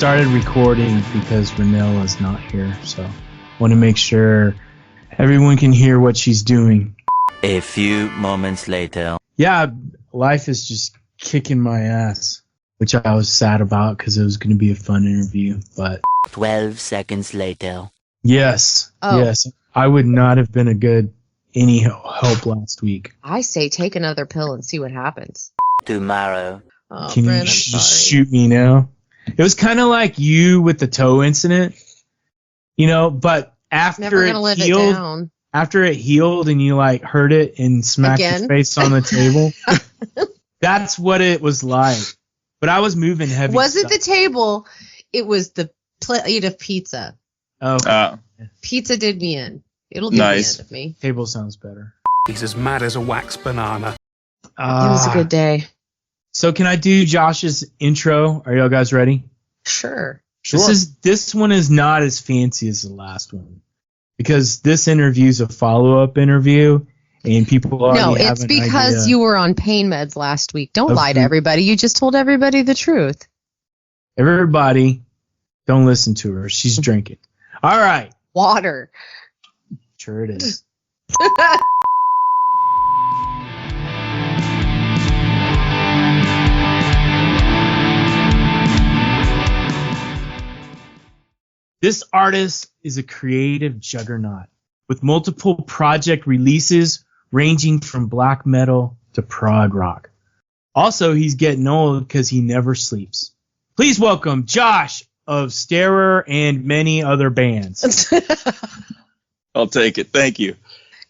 started recording because Renella is not here, so want to make sure everyone can hear what she's doing. A few moments later. Yeah, life is just kicking my ass, which I was sad about because it was going to be a fun interview. But 12 seconds later. Yes, I would not have been a good any help last week. I say take another pill and see what happens. Tomorrow. Oh, Can Brent, you I'm just sorry. shoot me now? It was kind of like you with the toe incident, you know, but after Never gonna live it healed, down. after it healed and you like hurt it and smacked your Again? face on the table, that's what it was like. But I was moving heavy. Wasn't the stuff. table, it was the plate of pizza. Oh, Pizza did me in. It'll do Nice. the end of me. table sounds better. He's as mad as a wax banana. It was a good day. So can I do Josh's intro? Are y'all guys ready? Sure. This one is not as fancy as the last one because this interview is a follow-up interview and people already No, have it's an because idea you were on pain meds last week. Don't of lie to who- everybody. You just told everybody the truth. Everybody, don't listen to her. She's drinking. All right. Water. Sure it is. This artist is a creative juggernaut with multiple project releases ranging from black metal to prog rock. Also, he's getting old because he never sleeps. Please welcome Josh of Starer and many other bands. I'll take it. Thank you.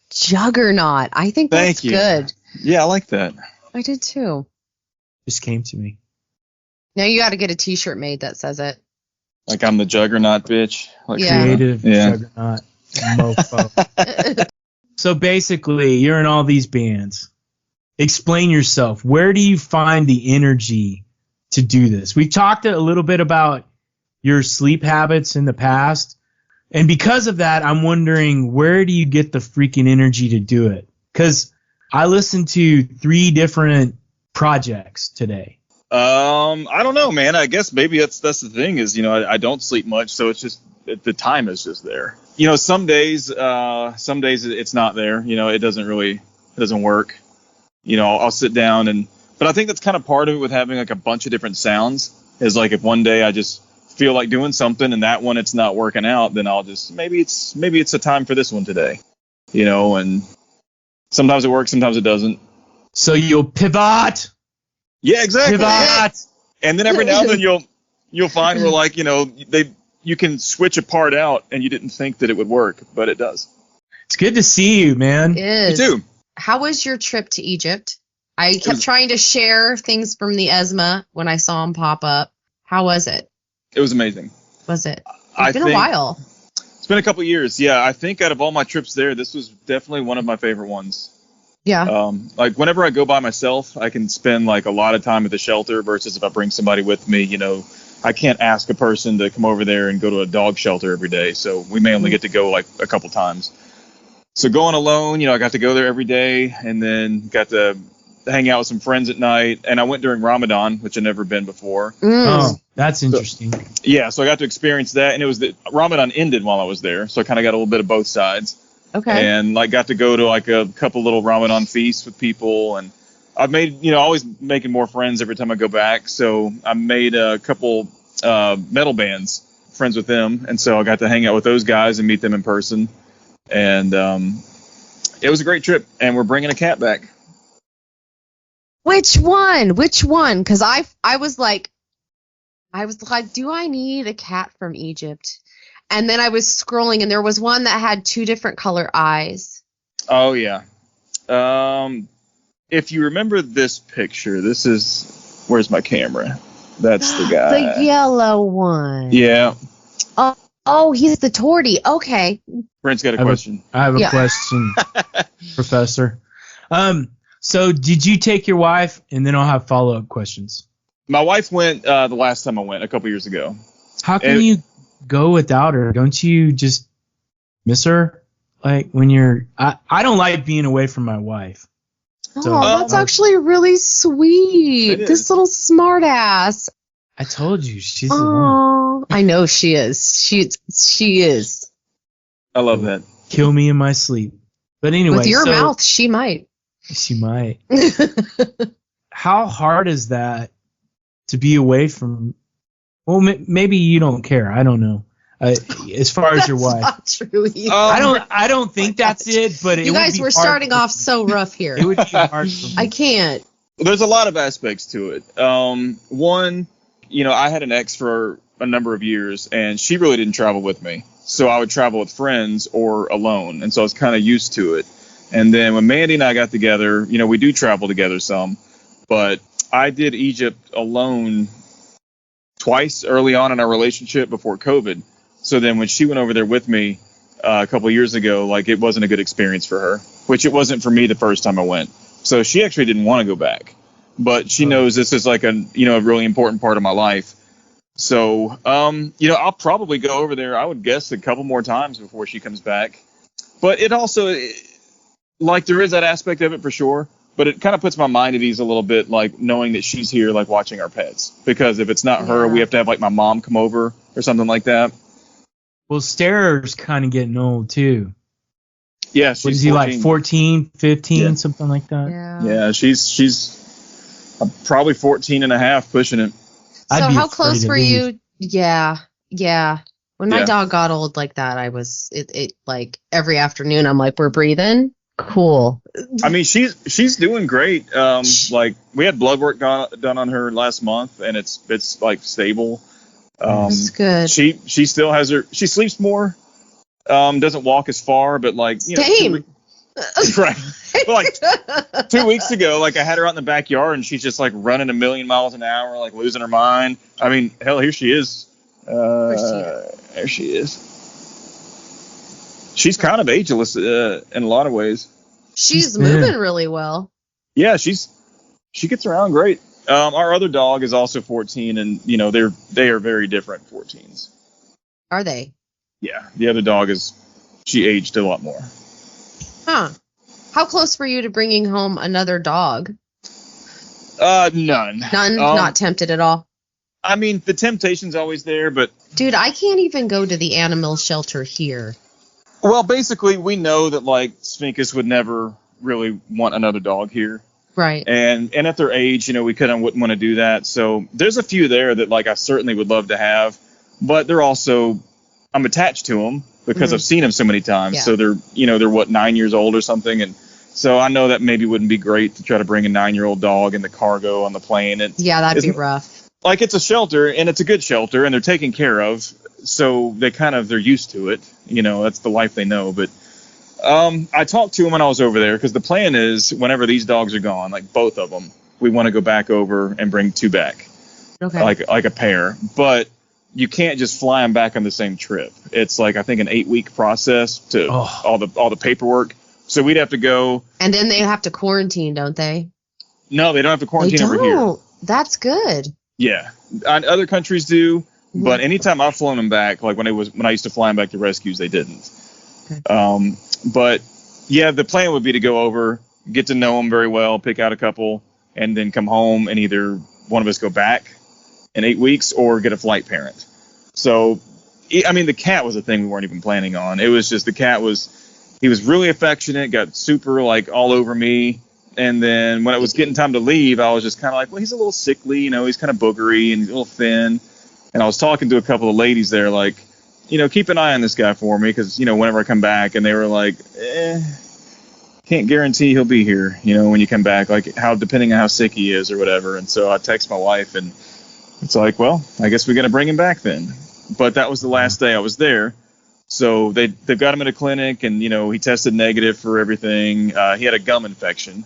Juggernaut. I think that's Thank you. good. Yeah, I like that. I did too. Just came to me. Now you got to get a T-shirt made that says it. Like I'm the juggernaut bitch. Like, Yeah. Creative Yeah. juggernaut mofo. So basically, you're in all these bands. Explain yourself. Where do you find the energy to do this? We talked a little bit about your sleep habits in the past. And because of that, I'm wondering, where do you get the freaking energy to do it? Because I listened to 3 different projects today. I don't know, man. I guess maybe that's the thing is, you know, I don't sleep much, so it's just the time is just there. You know, some days it's not there. You know, it doesn't work. You know, I'll sit down but I think that's kind of part of it with having like a bunch of different sounds is like if one day I just feel like doing something and that one it's not working out, then I'll just maybe it's a time for this one today. You know, and sometimes it works, sometimes it doesn't. So you'll pivot. Yeah, exactly. Pivot. And then every now and then you'll find where like, you know, you can switch a part out and you didn't think that it would work, but it does. It's good to see you, man. Is. Me too. How was your trip to Egypt? I kept trying to share things from the ESMA when I saw them pop up. How was it? It was amazing. Was it? I It's been a think- while. It's been a couple years. Yeah, I think out of all my trips there, this was definitely one of my favorite ones. Yeah. Like whenever I go by myself, I can spend like a lot of time at the shelter versus if I bring somebody with me, you know, I can't ask a person to come over there and go to a dog shelter every day. So we may only get to go like a couple times. So going alone, you know, I got to go there every day and then got to hang out with some friends at night. And I went during Ramadan, which I'd never been before. Oh, that's interesting. Yeah, so I got to experience that. And it was Ramadan ended while I was there. So I kind of got a little bit of both sides. Okay. And like got to go to like a couple little Ramadan feasts with people, and I've made, you know, always making more friends every time I go back. So I made a couple metal bands, friends with them, and so I got to hang out with those guys and meet them in person, and it was a great trip. And we're bringing a cat back. Which one? Which one? Because I was like, do I need a cat from Egypt? And then I was scrolling, and there was one that had 2 different color eyes. Oh yeah. If you remember this picture, this is where's my camera? That's the guy. The yellow one. Yeah. Oh, he's the tortie. Okay. Brent's got a question. I have a Yeah. question, Professor. So did you take your wife? And then I'll have follow-up questions. My wife went the last time I went a couple years ago. How can you go without her? Don't you just miss her? Like when you're, I don't like being away from my wife. So- Oh, that's actually really sweet. It This is. little smart ass. I told you, she's the one. Oh, I know she is. She is. I love that. Kill me in my sleep. But anyway, With your so mouth, she might. she might. How hard is that to be away from? Well, maybe you don't care. I don't know. As far as your wife, Not true either. I don't think that's it. But it You would guys be were hard starting for off me. so rough here. It would be hard for me. I can't. There's a lot of aspects to it. One, I had an ex for a number of years, and she really didn't travel with me. So I would travel with friends or alone, and so I was kind of used to it. And then when Mandy and I got together, we do travel together some, but I did Egypt alone twice early on in our relationship before COVID. So then when she went over there with me a couple of years ago, like, it wasn't a good experience for her, which it wasn't for me the first time I went. So she actually didn't want to go back, but she knows this is like a really important part of my life. So, I'll probably go over there, I would guess, a couple more times before she comes back. But it also, like, there is that aspect of it for sure, but it kind of puts my mind at ease a little bit, like, knowing that she's here, like, watching our pets. Because if it's not her, we have to have, like, my mom come over or something like that. Well, Starer's kind of getting old too. Yeah, she's What is he 14. like? 14, 15, Yeah. something like that. Yeah, she's probably 14 and a half, pushing it. So I'd be how afraid close to were leave. you? Yeah. When my Yeah. dog got old like that, I was it like every afternoon. I'm like, we're breathing. Cool. I mean, she's doing great. Like, we had blood work done on her last month, and it's like stable. That's good. She still has she sleeps more. Doesn't walk as far, but like, Same. right. But like 2 weeks ago, like, I had her out in the backyard, and she's just like running a million miles an hour, like losing her mind. I mean, hell, here she is. There she is. She's kind of ageless in a lot of ways. She's moving really well. Yeah, she gets around great. Our other dog is also 14, and they are very different 14s. Are they? Yeah, the other dog she aged a lot more. Huh. How close were you to bringing home another dog? None. None? Not tempted at all? I mean, the temptation's always there, but Dude, I can't even go to the animal shelter here. well, basically, we know that like Sphinxus would never really want another dog here. Right. And at their age, we wouldn't want to do that. So there's a few there that like I certainly would love to have, but they're also, I'm attached to them because I've seen them so many times. Yeah. So they're what, 9 years old or something, and so I know that maybe wouldn't be great to try to bring a 9-year-old dog in the cargo on the plane. Yeah, that'd be rough. Like, it's a shelter, and it's a good shelter, and they're taken care of, so they're used to it. That's the life they know. But I talked to them when I was over there, because the plan is whenever these dogs are gone, like both of them, we want to go back over and bring 2 back, Okay. like a pair. But you can't just fly them back on the same trip. It's like, I think, an 8-week process to all the paperwork. So we'd have to go. And then they have to quarantine, don't they? No, they don't have to quarantine They over here. don't. That's good. Yeah, other countries do, but anytime I've flown them back, like when I used to fly them back to rescues, they didn't. Okay. But yeah, the plan would be to go over, get to know them very well, pick out a couple, and then come home and either one of us go back in 8 weeks or get a flight parent. So, I mean, the cat was a thing we weren't even planning on. It was just he was really affectionate, got super like all over me. And then when it was getting time to leave, I was just kind of like, well, he's a little sickly, he's kind of boogery and he's a little thin. And I was talking to a couple of ladies there, like, keep an eye on this guy for me, because, whenever I come back, and they were like, can't guarantee he'll be here, when you come back, like, depending on how sick he is or whatever. And so I text my wife, and it's like, well, I guess we got to bring him back then. But that was the last day I was there. So they've got him in a clinic, and, he tested negative for everything. He had a gum infection.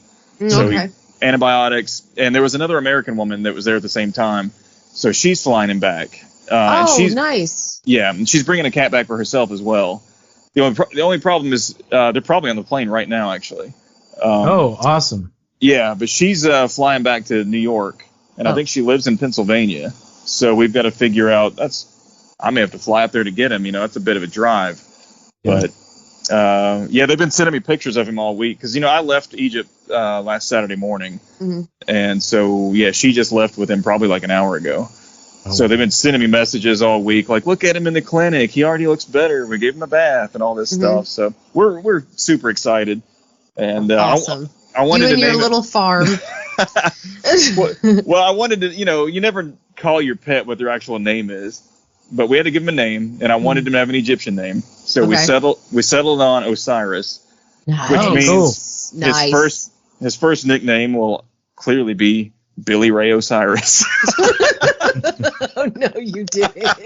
So Okay. antibiotics, and there was another American woman that was there at the same time, so she's flying him back. Nice. Yeah, and she's bringing a cat back for herself as well. The only problem is they're probably on the plane right now, actually. Awesome. Yeah, but she's flying back to New York, and I think she lives in Pennsylvania. So we've got to figure out. I may have to fly up there to get him. That's a bit of a drive, but. They've been sending me pictures of him all week because, I left Egypt last Saturday morning. And so, she just left with him probably like an hour ago. So they've been sending me messages all week, like, look at him in the clinic. He already looks better. We gave him a bath and all this stuff. So we're super excited. And Awesome. I wanted You and to your name little farm. well, I wanted to, you never call your pet what their actual name is, but we had to give him a name, and I wanted him to have an Egyptian name. So we settled on Osiris, which means Nice. his first nickname will clearly be Billy Ray Osiris. Oh, no, you didn't.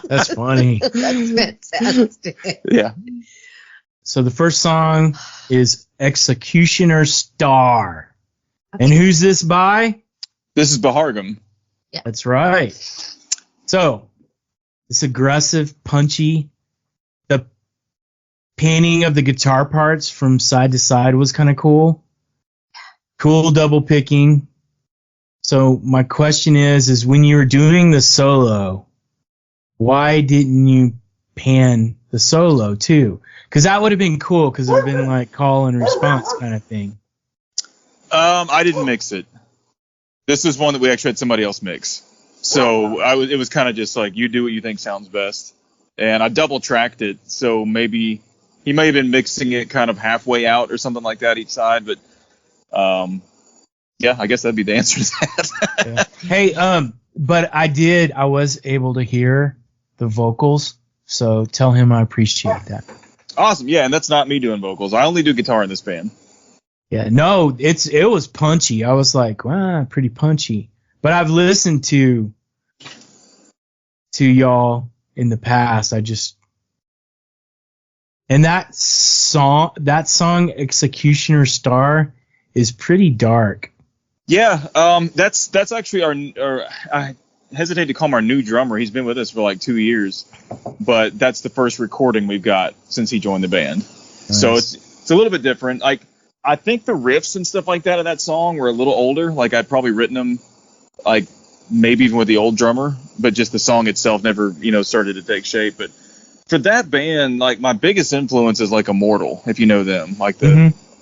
That's funny. That's fantastic. Yeah. So the first song is Executioner Star. And who's this by? This is Bahargam. That's right. So it's aggressive, punchy. The panning of the guitar parts from side to side was kind of cool. Cool double picking. So my question is when you were doing the solo, why didn't you pan the solo too? Because that would have been cool, because it would have been like call and response kind of thing. I didn't mix it. This is one that we actually had somebody else mix. So it was kind of just like, you do what you think sounds best. And I double tracked it, so maybe he may have been mixing it kind of halfway out or something like that each side. But yeah, I guess that'd be the answer to that. Yeah. Hey, but I was able to hear the vocals, so tell him I appreciate that. Awesome. Yeah, and that's not me doing vocals. I only do guitar in this band. Yeah, no, it was punchy. I was like, wow, pretty punchy. But I've listened to y'all in the past. And that song Executioner Star is pretty dark. Yeah, that's actually our I hesitate to call him our new drummer. He's been with us for like 2 years, but that's the first recording we've got since he joined the band. Nice. So it's a little bit different. Like, I think the riffs and stuff like that of that song were a little older. Like, I'd probably written them like maybe even with the old drummer, but just the song itself never, started to take shape. But for that band, like, my biggest influence is like Immortal, if you know them. Like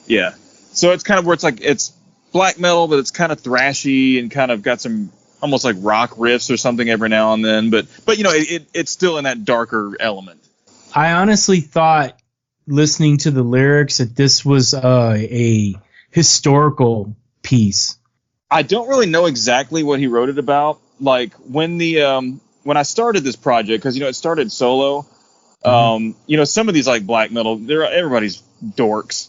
yeah. So it's kind of where it's like, it's black metal, but it's kind of thrashy and kind of got some almost like rock riffs or something every now and then. But it's still in that darker element. I honestly thought, listening to the lyrics, that this was a historical piece. I don't really know exactly what he wrote it about. Like, when I started this project, because it started solo. Some of these like black metal, everybody's dorks.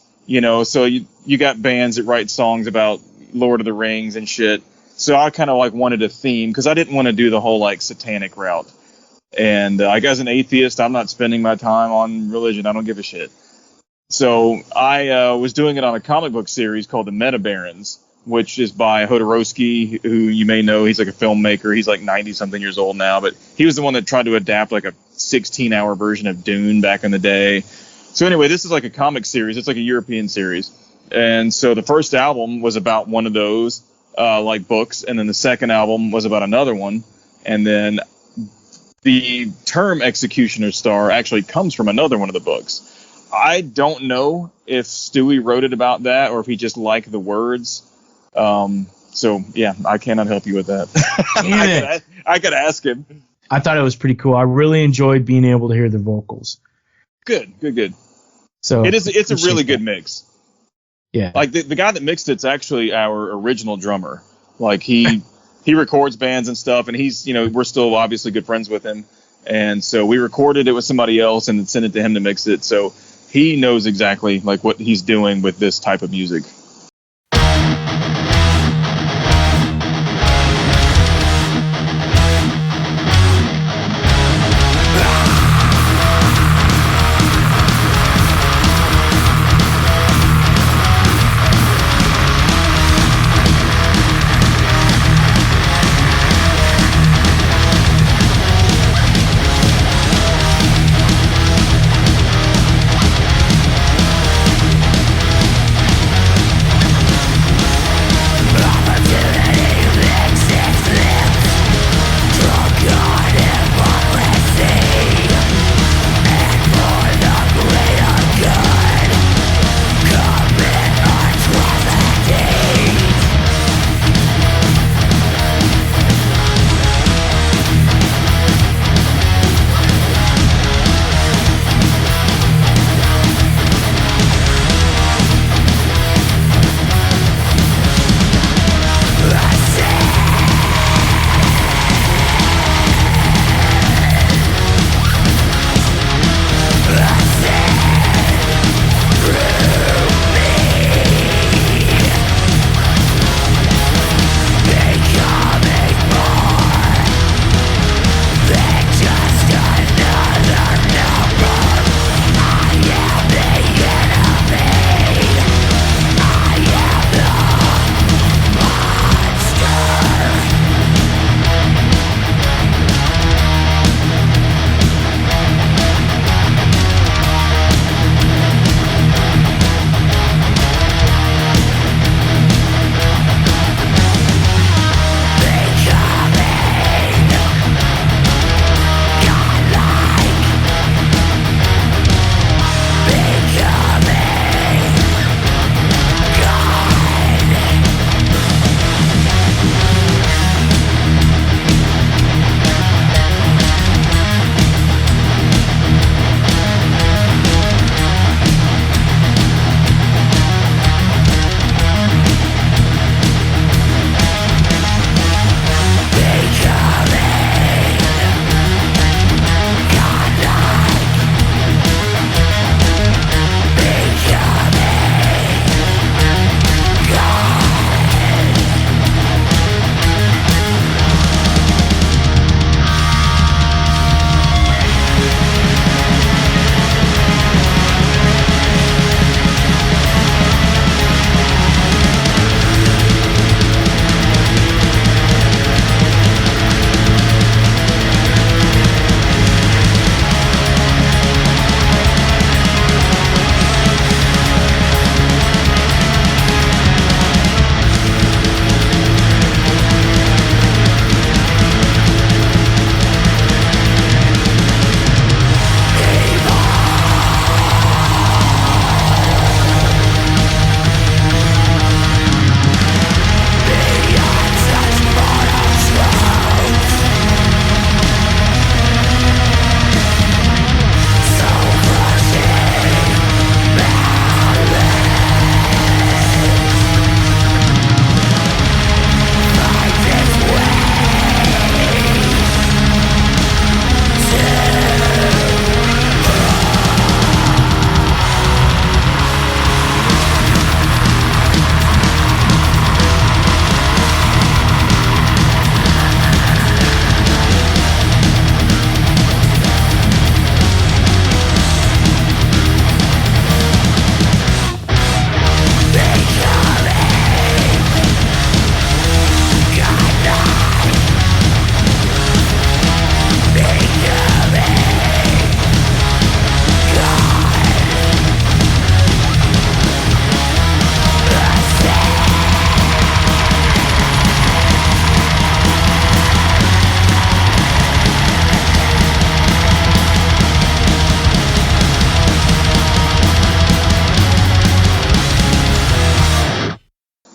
So you got bands that write songs about Lord of the Rings and shit. So I kind of like wanted a theme, because I didn't want to do the whole like satanic route. And like, as an atheist, I'm not spending my time on religion. I don't give a shit. So I was doing it on a comic book series called The Meta Barons, which is by Jodorowsky, who you may know. He's like a filmmaker. He's like 90-something years old now, but he was the one that tried to adapt like a 16-hour version of Dune back in the day. So anyway, this is like a comic series. It's like a European series. And so the first album was about one of those like books, and then the second album was about another one. And then the term Executioner Star actually comes from another one of the books. I don't know if Stewie wrote it about that or if he just liked the words. So yeah, I cannot help you with that. I could ask him. I thought it was pretty cool. I really enjoyed being able to hear the vocals. Good. So it's a really good mix. Yeah. Like the guy that mixed it's actually our original drummer. Like he records bands and stuff, and he's, we're still obviously good friends with him. And so we recorded it with somebody else and then sent it to him to mix it. So he knows exactly like what he's doing with this type of music.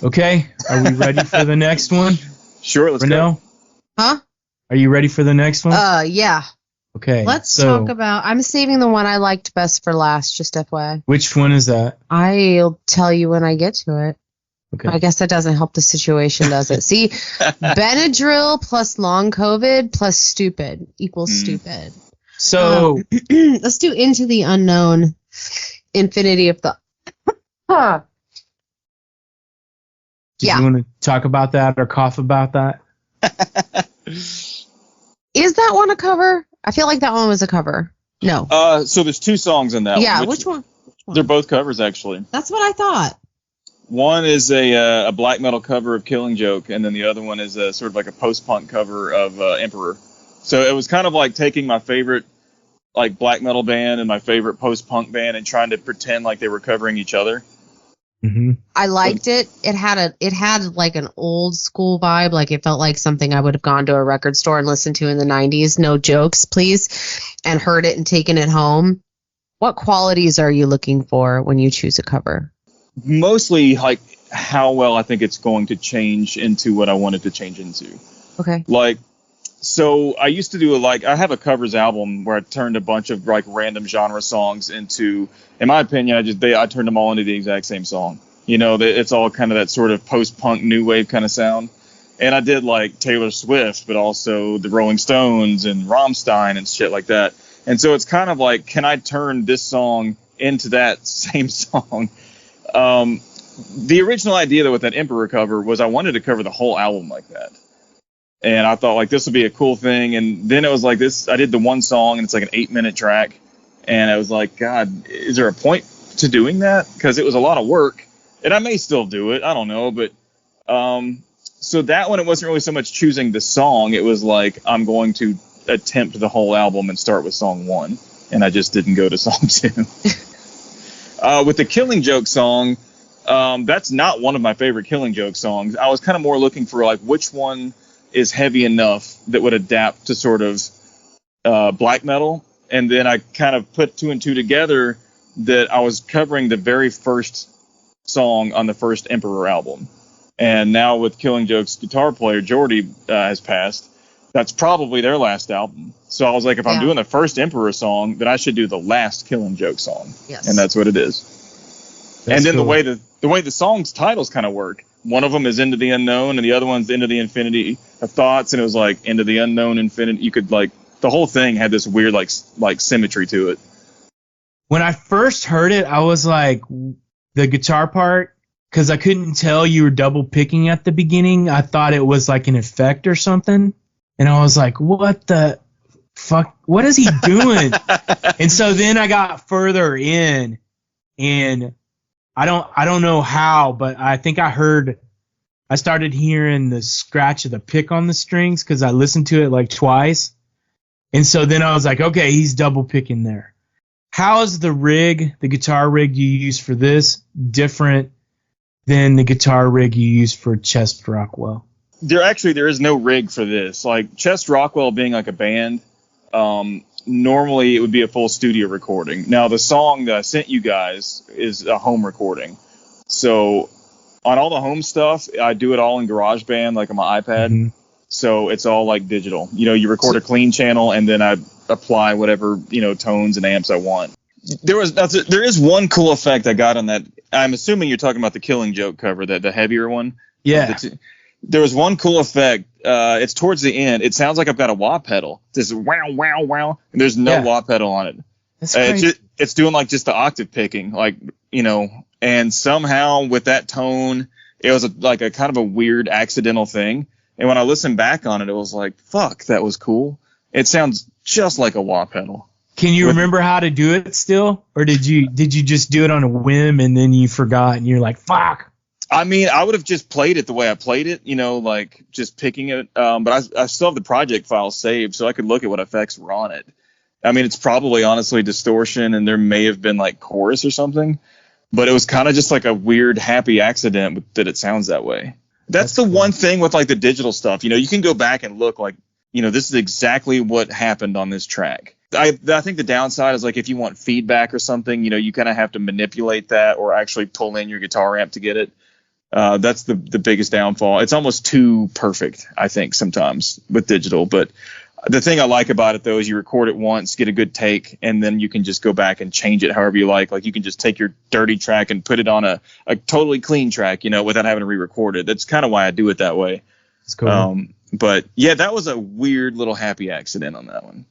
Okay, are we ready for the next one? Sure, let's go. Renell, Huh? are you ready for the next one? Yeah. Okay. Let's so talk about. I'm saving the one I liked best for last. Just FYI. which one is that? I'll tell you when I get to it. Okay. I guess that doesn't help the situation, does it? See, Benadryl plus long COVID plus stupid equals stupid. So Let's do Into the Unknown, Infinity of the. do yeah. you want to talk about that or cough about that? Is that one a cover? I feel like that one was a cover. No. So there's 2 songs in that Yeah, one. which one? They're both covers, actually. That's what I thought. One is a black metal cover of Killing Joke, and then the other one is a sort of like a post-punk cover of Emperor. So it was kind of like taking my favorite like black metal band and my favorite post-punk band and trying to pretend like they were covering each other. Mm-hmm. I liked it. It had like an old school vibe. Like it felt like something I would have gone to a record store and listened to in the 90s. No jokes, please. And heard it and taken it home. What qualities are you looking for when you choose a cover? Mostly like how well I think it's going to change into what I want it to change into. Okay. Like, so I used to do I have a covers album where I turned a bunch of like random genre songs into, in my opinion, I turned them all into the exact same song. You know, it's all kind of that sort of post-punk new wave kind of sound. And I did like Taylor Swift, but also the Rolling Stones and Rammstein and shit like that. And so it's kind of like, can I turn this song into that same song? The original idea though with that Emperor cover was I wanted to cover the whole album like that. And I thought like this would be a cool thing. And then it was like this, I did the one song and it's like an 8-minute track. And I was like, God, is there a point to doing that? Because it was a lot of work. And I may still do it. I don't know. But so that one, it wasn't really so much choosing the song. It was like, I'm going to attempt the whole album and start with song 1. And I just didn't go to song 2. With the Killing Joke song, that's not one of my favorite Killing Joke songs. I was kind of more looking for like which one is heavy enough that would adapt to sort of black metal. And then I kind of put 2 and 2 together that I was covering the very first song on the first Emperor album. And now with Killing Joke's guitar player, Jordy, has passed. That's probably their last album. So I was like, if I'm doing the first Emperor song, then I should do the last Killing Joke song. Yes. And that's what it is. That's and then cool. the way the song's titles kind of work. One of them is Into the Unknown, and the other one's Into the Infinity of Thoughts, and it was like Into the Unknown Infinity. You could like the whole thing had this weird like symmetry to it. When I first heard it, I was like, the guitar part, because I couldn't tell you were double picking at the beginning. I thought it was like an effect or something, and I was like, what the fuck? What is he doing? And so then I got further in, and I don't know how, but I think I started hearing the scratch of the pick on the strings because I listened to it like twice. And so then I was like, okay, he's double picking there. How is the guitar rig you use for this different than the guitar rig you use for Chest Rockwell? There is no rig for this. Like Chest Rockwell being like a band, normally it would be a full studio recording. Now the song that I sent you guys is a home recording. So on all the home stuff, I do it all in GarageBand, like on my iPad. Mm-hmm. So it's all like digital. You know, you record a clean channel and then I apply whatever, tones and amps I want. There is one cool effect I got on that. I'm assuming you're talking about the Killing Joke cover, the heavier one. Yeah. There was one cool effect. It's towards the end. It sounds like I've got a wah pedal. This wow, wow, wow. And there's no wah pedal on it. That's crazy. It's doing like just the octave picking, and somehow with that tone, it was like a kind of a weird accidental thing. And when I listened back on it, it was like, fuck, that was cool. It sounds just like a wah pedal. Can you remember how to do it still? Or did you just do it on a whim and then you forgot and you're like, fuck? I mean, I would have just played it the way I played it, like just picking it. But I still have the project file saved so I could look at what effects were on it. I mean, it's probably honestly distortion and there may have been like chorus or something. But it was kind of just like a weird happy accident that it sounds that way. That's the one thing with like the digital stuff. You can go back and look like, this is exactly what happened on this track. I think the downside is like if you want feedback or something, you kind of have to manipulate that or actually pull in your guitar amp to get it. That's the biggest downfall. It's almost too perfect, I think, sometimes with digital. But the thing I like about it, though, is you record it once, get a good take, and then you can just go back and change it however you like. Like you can just take your dirty track and put it on a totally clean track, without having to re-record it. That's kind of why I do it that way. That's cool. But yeah, that was a weird little happy accident on that one.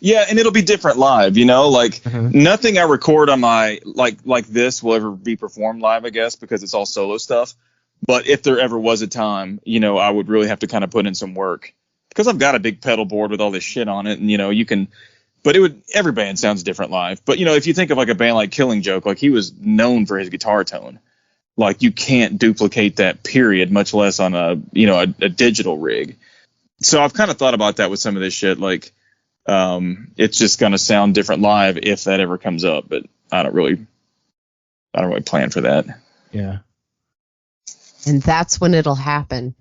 Yeah, and it'll be different live, you know, like Uh-huh. nothing I record on my like this will ever be performed live, I guess, because it's all solo stuff. But if there ever was a time, you know, I would really have to kind of put in some work because I've got a big pedal board with all this shit on it, and you know, you can. But every band sounds different live. But you know, if you think of like a band like Killing Joke, like he was known for his guitar tone. Like you can't duplicate that, period, much less on a digital rig. So I've kind of thought about that with some of this shit, like. It's just gonna sound different live if that ever comes up, but I don't really plan for that. Yeah. And that's when it'll happen.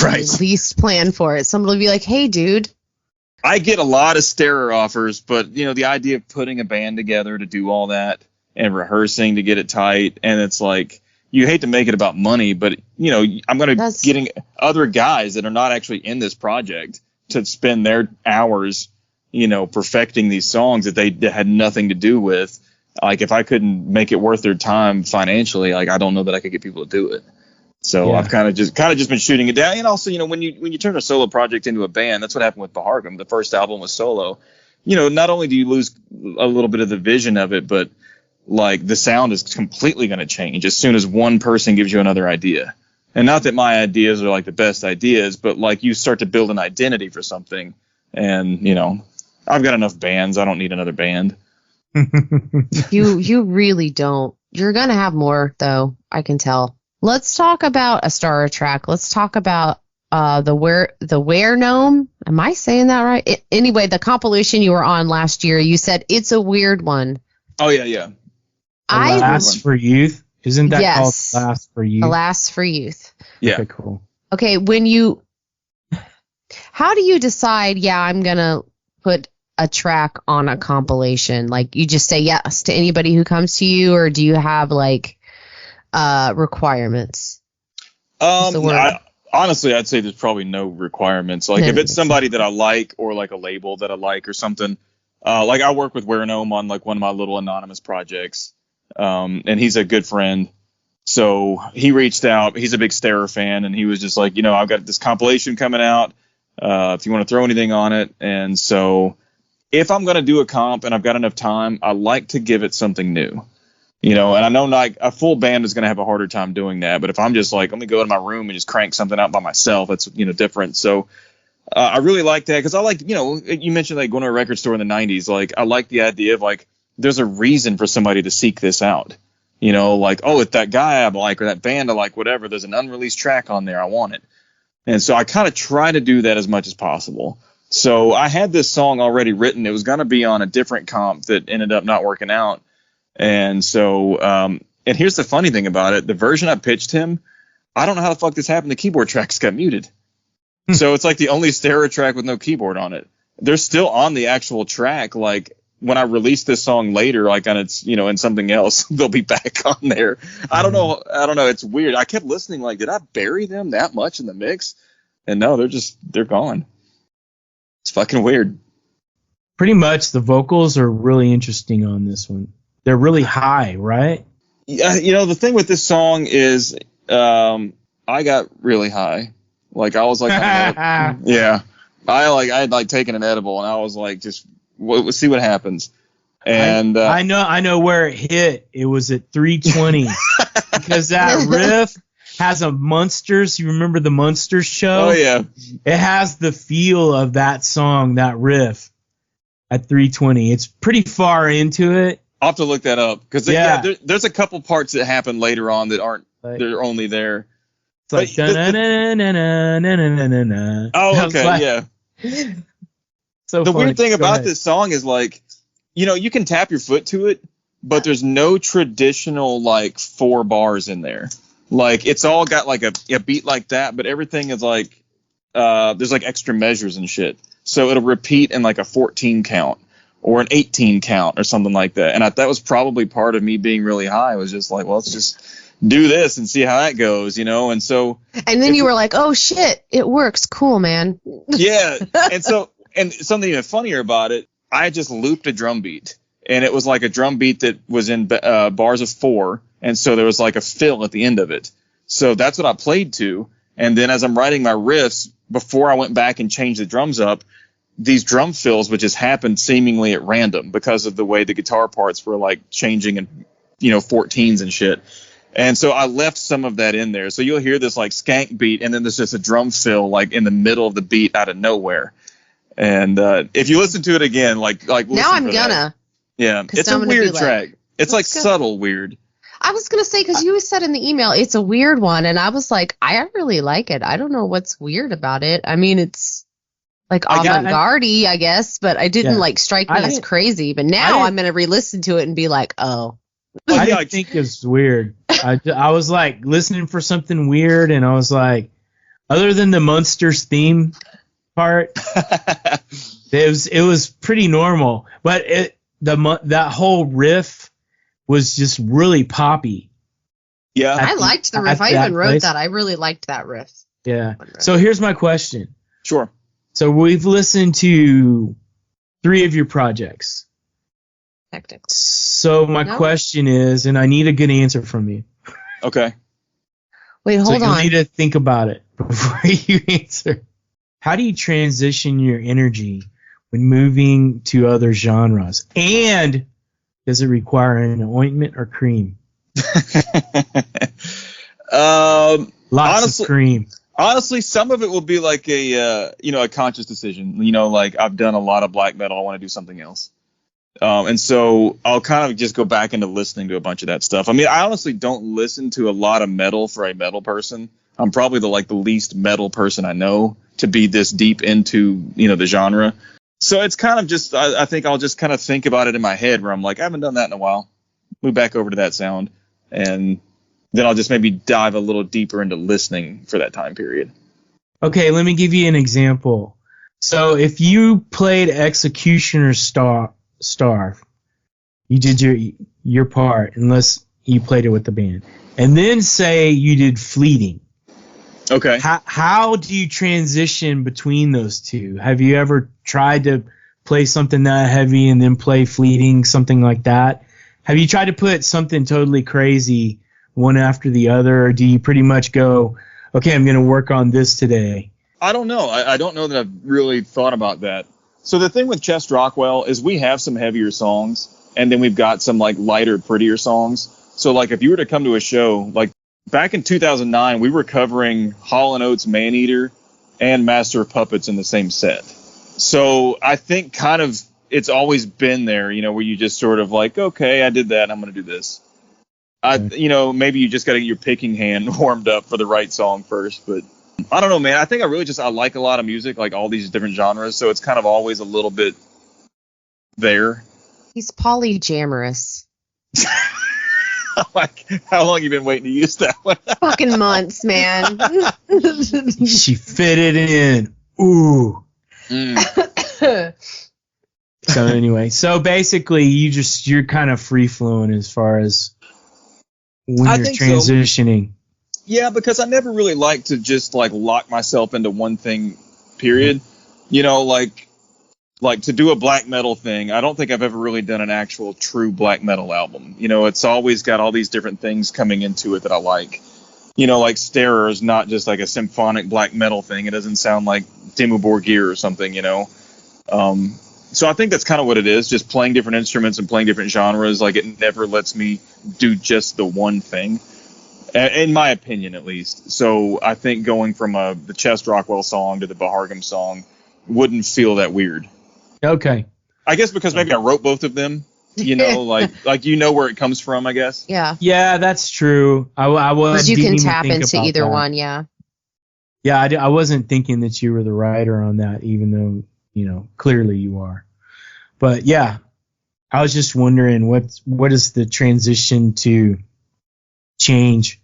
Right. At least plan for it. Somebody will be like, hey, dude. I get a lot of starer offers, but you know, the idea of putting a band together to do all that and rehearsing to get it tight, and it's like you hate to make it about money, but you know, I'm gonna be getting other guys that are not actually in this project to spend their hours, you know, perfecting these songs that they had nothing to do with. Like if I couldn't make it worth their time financially, like I don't know that I could get people to do it. So yeah. I've kind of just been shooting it down. And also, you know, when you turn a solo project into a band, that's what happened with Bahargam. The first album was solo. You know, not only do you lose a little bit of the vision of it, but like the sound is completely going to change as soon as one person gives you another idea. And not that my ideas are like the best ideas, but like you start to build an identity for something. And, you know, I've got enough bands. I don't need another band. You really don't. You're going to have more, though. I can tell. Let's talk about a Star track. Let's talk about the Were Gnome. Am I saying that right? Anyway, the compilation you were on last year, you said it's a weird one. Oh, yeah. Alas for Youth? Isn't that called Yes. Alas for Youth? Alas for Youth. Yeah. Okay, cool. Okay, how do you decide, I'm going to put a track on a compilation? Like you just say yes to anybody who comes to you, or do you have like requirements? Honestly, I'd say there's probably no requirements. Like if it's somebody that I like, or like a label that I like or something, like I work with Were Gnome on like one of my little anonymous projects, and he's a good friend. So he reached out. He's a big Starer fan, and he was just like, you know, I've got this compilation coming out. If you want to throw anything on it. And so if I'm going to do a comp and I've got enough time, I like to give it something new, you know, and I know like a full band is going to have a harder time doing that. But if I'm just like, let me go in my room and just crank something out by myself, that's, you know, different. So I really like that because I like, you know, you mentioned like going to a record store in the 90s. Like I like the idea of like, there's a reason for somebody to seek this out, you know, like, oh, it's that guy I like or that band I like, whatever. There's an unreleased track on there. I want it. And so I kind of try to do that as much as possible. So I had this song already written. It was going to be on a different comp that ended up not working out. And so, and here's the funny thing about it. The version I pitched him, I don't know how the fuck this happened. The keyboard tracks got muted. So it's like the only stereo track with no keyboard on it. They're still on the actual track. Like when I release this song later, like on its, you know, in something else, they'll be back on there. I don't know. It's weird. I kept listening. Like, did I bury them that much in the mix? And no, they're gone. It's fucking weird. Pretty much the vocals are really interesting on this one. They're really high, right? Yeah. You know, the thing with this song is, I got really high. Like I was like, yeah, I had like taken an edible and I was like, just we'll see what happens. And I know where it hit. It was at 320 because that riff has a Munsters. You remember the Munsters show? Oh yeah. It has the feel of that song, that riff at 320. It's pretty far into it. I'll have to look that up because there's a couple parts that happen later on that aren't. They're only there. It's like oh, okay, yeah. So the funny. weird thing Go about ahead. this song is like, you know, you can tap your foot to it, but there's no traditional like 4 bars in there. Like it's all got like a beat like that, but everything is like there's like extra measures and shit. So it'll repeat in like a 14 count or an 18 count or something like that. And that was probably part of me being really high. Was just like, well, let's just do this and see how that goes, you know. And so and then you were like, oh shit, it works. Cool, man. Yeah. And something even funnier about it, I just looped a drum beat, and it was like a drum beat that was in bars of 4. And so there was like a fill at the end of it. So that's what I played to. And then as I'm writing my riffs, before I went back and changed the drums up, these drum fills would just happen seemingly at random because of the way the guitar parts were like changing and 14s and shit. And so I left some of that in there. So you'll hear this like skank beat, and then there's just a drum fill like in the middle of the beat out of nowhere. And if you listen to it again, like now I'm gonna. Yeah, it's a weird track. It's like subtle weird. I was gonna say, because you said in the email it's a weird one, and I was like, I really like it. I don't know what's weird about it. I mean, it's like avant-garde-y, I guess, but I didn't like strike me as crazy. But now I'm gonna re-listen to it and be like, oh. I didn't think it's weird. I was like listening for something weird, and I was like, other than the Munsters theme part, it was pretty normal. But that whole riff was just really poppy. Yeah, I liked the riff. I even wrote that. I really liked that riff. Yeah. So here's my question. Sure. So we've listened to 3 of your projects. Technically. So my question is, and I need a good answer from you. Okay. Wait, hold on. You need to think about it before you answer. How do you transition your energy when moving to other genres? And does it require an ointment or cream? Lots of cream. Honestly, some of it will be like a conscious decision. Like I've done a lot of black metal. I want to do something else. And so I'll kind of just go back into listening to a bunch of that stuff. I mean, I honestly don't listen to a lot of metal for a metal person. I'm probably the least metal person I know to be this deep into, the genre. So it's kind of just, I think I'll just kind of think about it in my head where I'm like, I haven't done that in a while. Move back over to that sound. And then I'll just maybe dive a little deeper into listening for that time period. Okay, let me give you an example. So if you played Executioner Starve, you did your part, unless you played it with the band, and then say you did Fleeting. Okay. How do you transition between those two? Have you ever tried to play something that heavy and then play Fleeting, something like that? Have you tried to put something totally crazy one after the other, or do you pretty much go, okay, I'm going to work on this today? I don't know. I don't know that I've really thought about that. So the thing with Chest Rockwell is we have some heavier songs, and then we've got some like lighter, prettier songs. So like if you were to come to a show, like back in 2009, we were covering Hall & Oates' Maneater and Master of Puppets in the same set. So I think kind of it's always been there, where you just sort of like, okay, I did that, I'm going to do this. Maybe you just got to get your picking hand warmed up for the right song first, but I don't know, man. I think I like a lot of music, like all these different genres, so it's kind of always a little bit there. He's polyamorous. Like, how long you been waiting to use that one? Fucking months, man. She fitted in. Ooh. So anyway, basically you're kind of free flowing as far as when you're transitioning. So. Yeah, because I never really like to just like lock myself into one thing, period. Like to do a black metal thing. I don't think I've ever really done an actual true black metal album. It's always got all these different things coming into it that I like. Like Starer is not just like a symphonic black metal thing. It doesn't sound like Dimmu Borgir or something, So I think that's kind of what it is, just playing different instruments and playing different genres. Like it never lets me do just the one thing. In my opinion, at least. So I think going from the Chest Rockwell song to the Bahargam song wouldn't feel that weird. Okay. I guess because maybe I wrote both of them, like where it comes from, I guess. Yeah. Yeah, that's true. I was. You can tap into either one, yeah. Yeah, I wasn't thinking that you were the writer on that, even though, clearly you are. But yeah, I was just wondering what is the transition to change?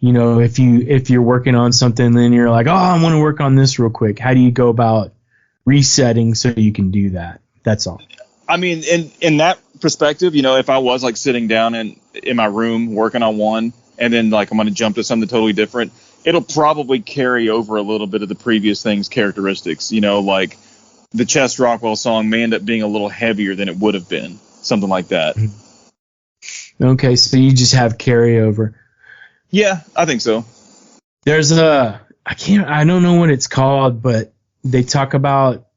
If you're working on something, then you're like, oh, I want to work on this real quick. How do you go about resetting so you can do that? That's all. I mean, in that perspective, if I was like sitting down in my room working on one, and then like I'm going to jump to something totally different, it'll probably carry over a little bit of the previous thing's characteristics. Like the Chest Rockwell song may end up being a little heavier than it would have been, something like that. Okay, so you just have carryover. Yeah, I think so. There's I don't know what it's called, but they talk about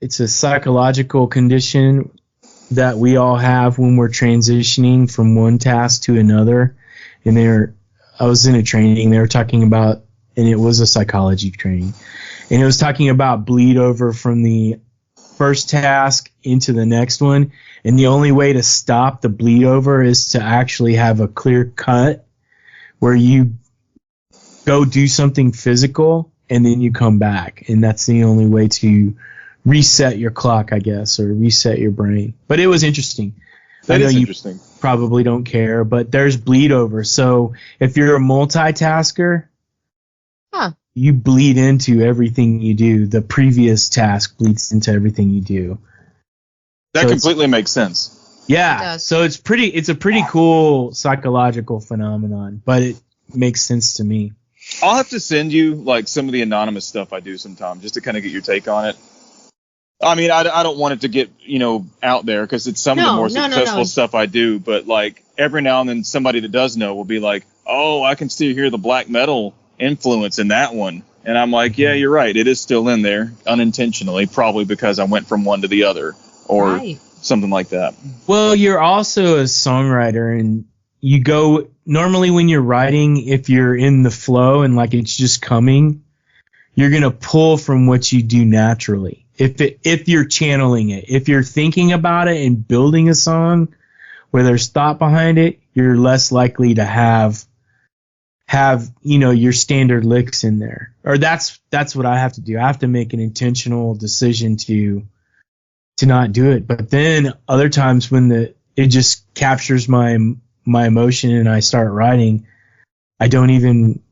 it's a psychological condition that we all have when we're transitioning from one task to another. And I was in a training they were talking about, and it was a psychology training, and it was talking about bleed over from the first task into the next one. And the only way to stop the bleed over is to actually have a clear cut where you go do something physical and then you come back. And that's the only way to reset your clock, I guess, or reset your brain. But it was interesting. That I know is you interesting. probably don't care, but there's bleed over. So if you're a multitasker, you bleed into everything you do. The previous task bleeds into everything you do. That completely makes sense. Yeah. So it's a pretty cool psychological phenomenon, but it makes sense to me. I'll have to send you like some of the anonymous stuff I do sometime just to kind of get your take on it. I mean, I don't want it to get, out there because it's some of the more successful stuff I do. But like every now and then somebody that does know will be like, oh, I can still hear the black metal influence in that one. And I'm like, yeah, you're right. It is still in there unintentionally, probably because I went from one to the other or something like that. Well, you're also a songwriter, and you go normally when you're writing, if you're in the flow and like it's just coming, you're going to pull from what you do naturally. If you're channeling it, if you're thinking about it and building a song where there's thought behind it, you're less likely to have your standard licks in there. Or that's what I have to do. I have to make an intentional decision to not do it. But then other times when it just captures my emotion and I start writing, I don't even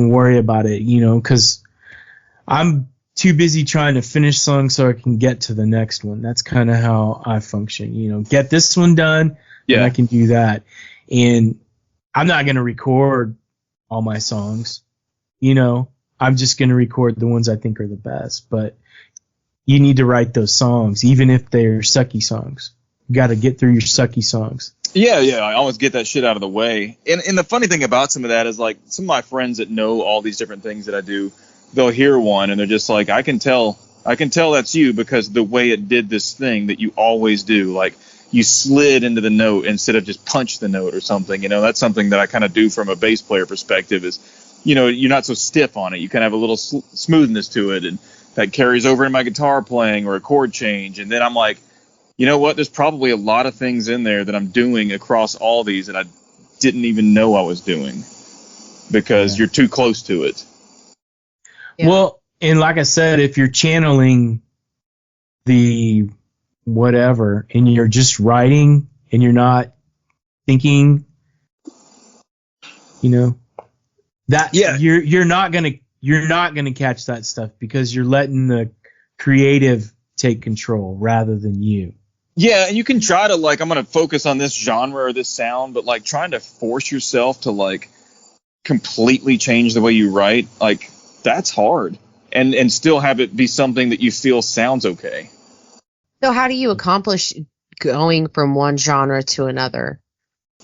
worry about it, because I'm too busy trying to finish songs so I can get to the next one. That's kind of how I function, get this one done, and I can do that. And I'm not going to record all my songs, I'm just going to record the ones I think are the best. But you need to write those songs, even if they're sucky songs. You got to get through your sucky songs. Yeah, I always get that shit out of the way. And the funny thing about some of that is like some of my friends that know all these different things that I do, they'll hear one and they're just like, I can tell that's you because the way it did this thing that you always do, like you slid into the note instead of just punch the note or something. That's something that I kind of do from a bass player perspective is, you're not so stiff on it. You kind of have a little smoothness to it, and that carries over in my guitar playing or a chord change. And then I'm like, you know what? There's probably a lot of things in there that I'm doing across all these that I didn't even know I was doing because you're too close to it. Yeah. Well, and like I said, if you're channeling the whatever and you're just writing and you're not thinking, that you're not gonna catch that stuff because you're letting the creative take control rather than you. Yeah, and you can try to I'm going to focus on this genre or this sound, but trying to force yourself to completely change the way you write, that's hard. And still have it be something that you feel sounds okay. So how do you accomplish going from one genre to another?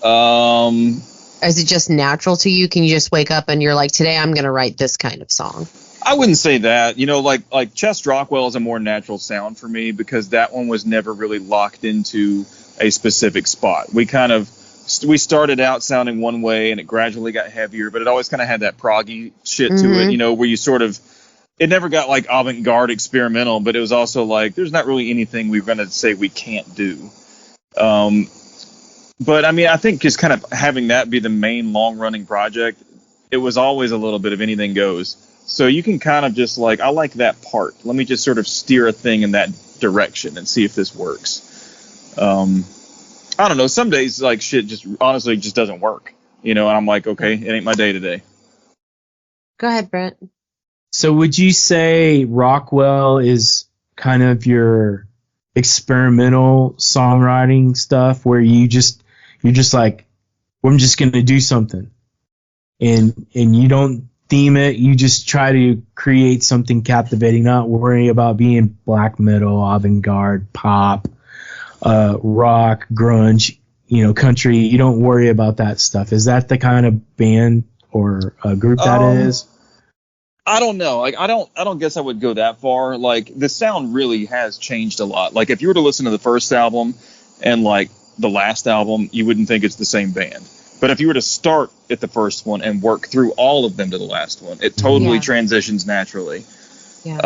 Is it just natural to you? Can you just wake up and you're like, today I'm going to write this kind of song? I wouldn't say that. Like Chest Rockwell is a more natural sound for me because that one was never really locked into a specific spot. We started out sounding one way and it gradually got heavier, but it always kind of had that proggy shit to it, where you sort of, it never got avant-garde experimental, but it was also there's not really anything we're going to say we can't do. But I mean, I think just kind of having that be the main long-running project, it was always a little bit of anything goes. So you can kind of just I like that part. Let me just sort of steer a thing in that direction and see if this works. I don't know. Some days shit just honestly just doesn't work, and I'm like, okay, it ain't my day today. Go ahead, Brent. So would you say Rockwell is kind of your experimental songwriting stuff where you're just like, well, I'm just going to do something and you don't theme it. You just try to create something captivating, not worry about being black metal, avant-garde, pop, rock, grunge, country. You don't worry about that stuff. Is that the kind of band or group that is? I don't know. Like I don't guess I would go that far. Like the sound really has changed a lot. Like if you were to listen to the first album and like the last album, you wouldn't think it's the same band. But if you were to start at the first one and work through all of them to the last one, it totally transitions naturally. Yeah.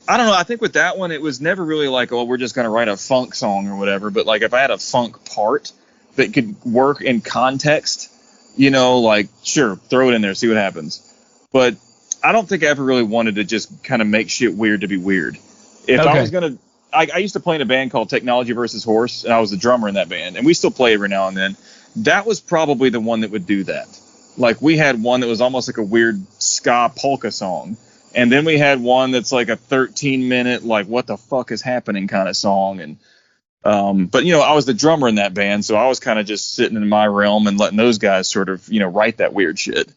I don't know. I think with that one, it was never really like, oh, we're just going to write a funk song or whatever. But like if I had a funk part that could work in context, you know, like sure, throw it in there, see what happens. But I don't think I ever really wanted to just kind of make shit weird to be weird. If I was going to, I used to play in a band called Technology versus Horse, and I was the drummer in that band, and we still play every now and then. That was probably the one that would do that. Like we had one that was almost like a weird ska polka song, and then we had one that's like a 13-minute like what the fuck is happening kind of song. And but you know, I was the drummer in that band, so I was kind of just sitting in my realm and letting those guys sort of, you know, write that weird shit.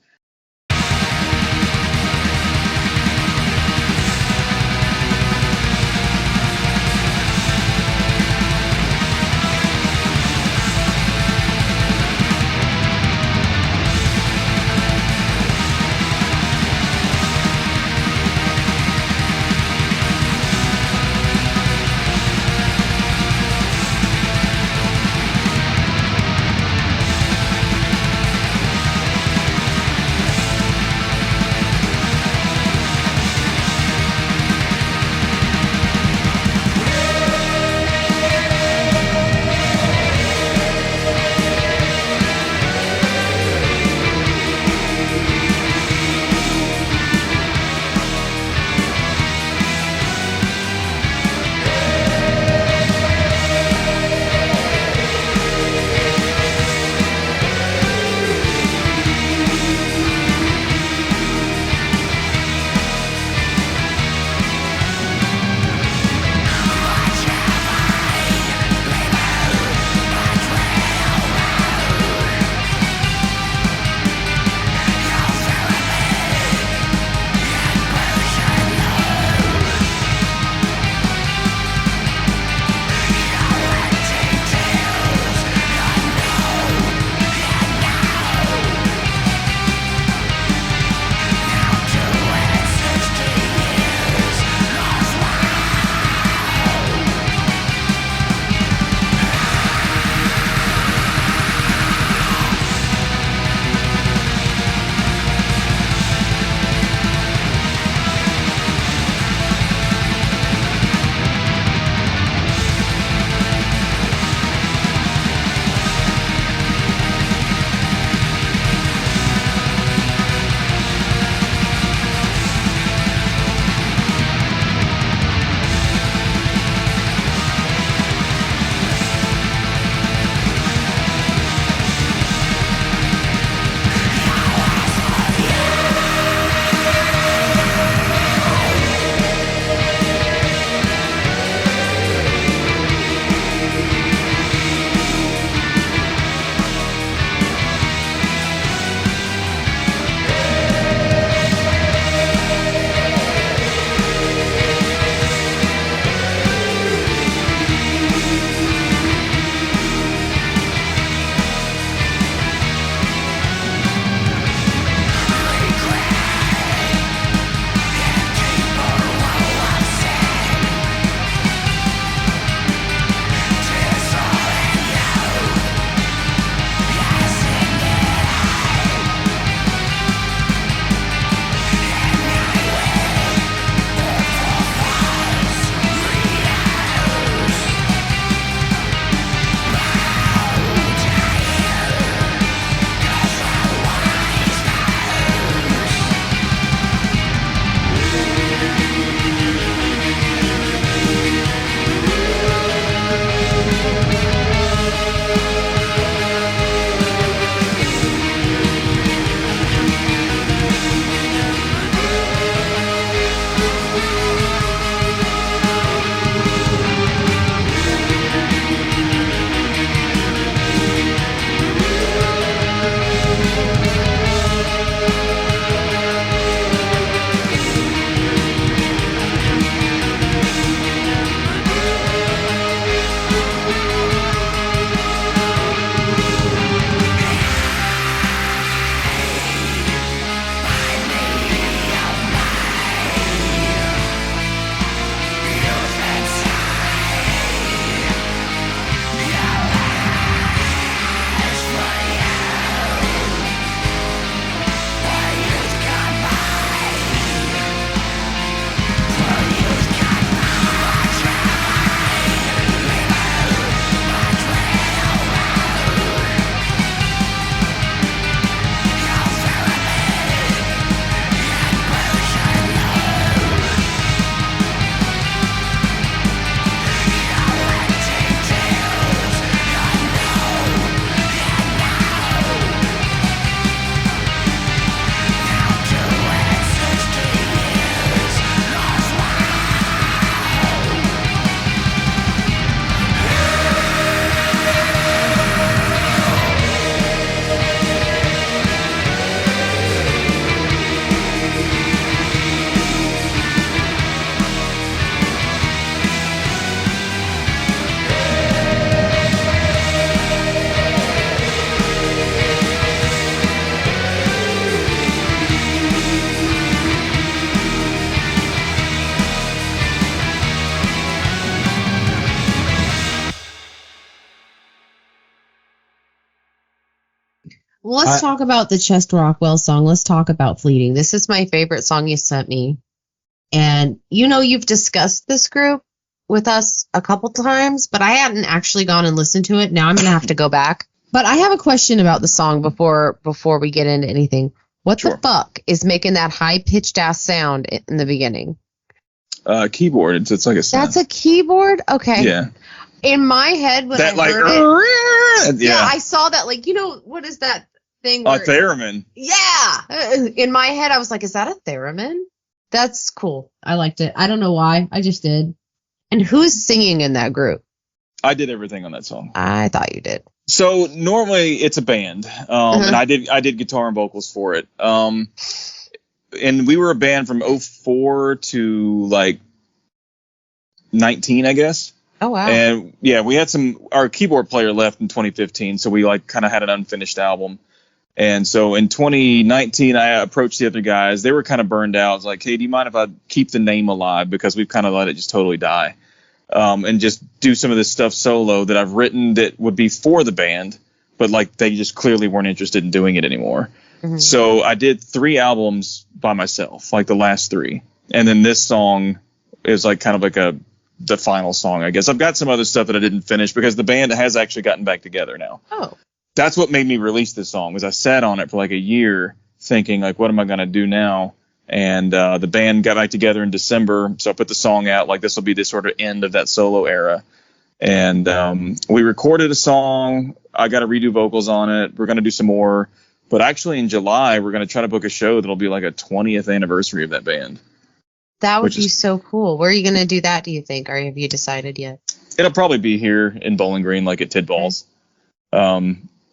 Well, let's talk about the Chester Rockwell song. Let's talk about Fleeting. This is my favorite song you sent me. And you've discussed this group with us a couple times, but I hadn't actually gone and listened to it. Now I'm going to have to go back. But I have a question about the song before we get into anything. What the fuck is making that high-pitched ass sound in the beginning? Keyboard. It's like a sound. That's a keyboard? Okay. Yeah. In my head, when that I heard it, yeah, I saw that, like, what is that thing? A theremin. Yeah. In my head, I was like, is that a theremin? That's cool. I liked it. I don't know why. I just did. And who's singing in that group? I did everything on that song. I thought you did. So normally it's a band, and I did guitar and vocals for it. And we were a band from 04 to like 19, I guess. Oh wow! And yeah, we had our keyboard player left in 2015, so we like kind of had an unfinished album. And so in 2019, I approached the other guys. They were kind of burned out. I was like, hey, do you mind if I keep the name alive, because we've kind of let it just totally die, and just do some of this stuff solo that I've written that would be for the band, but like they just clearly weren't interested in doing it anymore. Mm-hmm. So I did 3 albums by myself, like the last 3, and then this song is like kind of like the final song, I guess. I've got some other stuff that I didn't finish because the band has actually gotten back together now. Oh. That's what made me release this song, was I sat on it for like a year thinking, like, what am I going to do now? And the band got back together in December, so I put the song out, like this will be the sort of end of that solo era. And we recorded a song. I got to redo vocals on it. We're going to do some more. But actually in July, we're going to try to book a show that'll be like a 20th anniversary of that band. That would be so cool. Where are you going to do that, do you think? Or have you decided yet? It'll probably be here in Bowling Green, like at Tidballs. As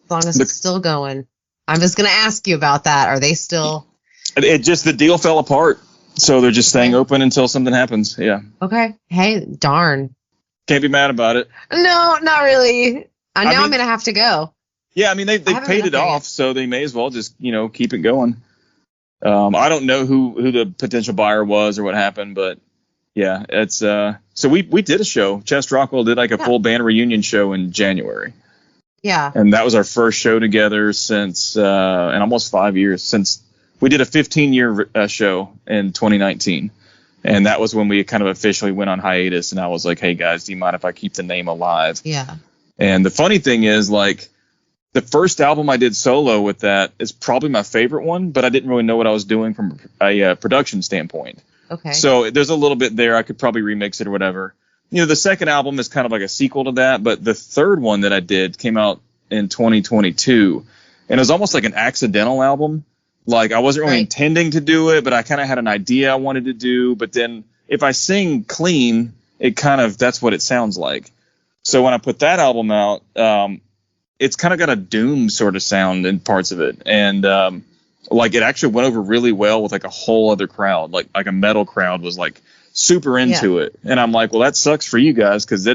long as it's still going. I'm just going to ask you about that. Are they still... the deal fell apart. So they're just staying open until something happens. Yeah. Okay. Hey, darn. Can't be mad about it. No, not really. I'm going to have to go. Yeah, I mean, they paid it off, so they may as well just, keep it going. I don't know who the potential buyer was or what happened, but yeah, it's so we did a show. Chester Rockwell did like a full band reunion show in January. Yeah. And that was our first show together since in almost 5 years, since we did a 15-year show in 2019. And that was when we kind of officially went on hiatus, and I was like, hey guys, do you mind if I keep the name alive? Yeah. And the funny thing is, like, the first album I did solo with that is probably my favorite one, but I didn't really know what I was doing from a production standpoint. Okay. So there's a little bit there. I could probably remix it or whatever. The second album is kind of like a sequel to that, but the third one that I did came out in 2022, and it was almost like an accidental album. Like I wasn't really intending to do it, but I kind of had an idea I wanted to do. But then if I sing clean, that's what it sounds like. So when I put that album out, it's kind of got a doom sort of sound in parts of it. And like it actually went over really well with like a whole other crowd, like a metal crowd was like super into it. And I'm like, well, that sucks for you guys, because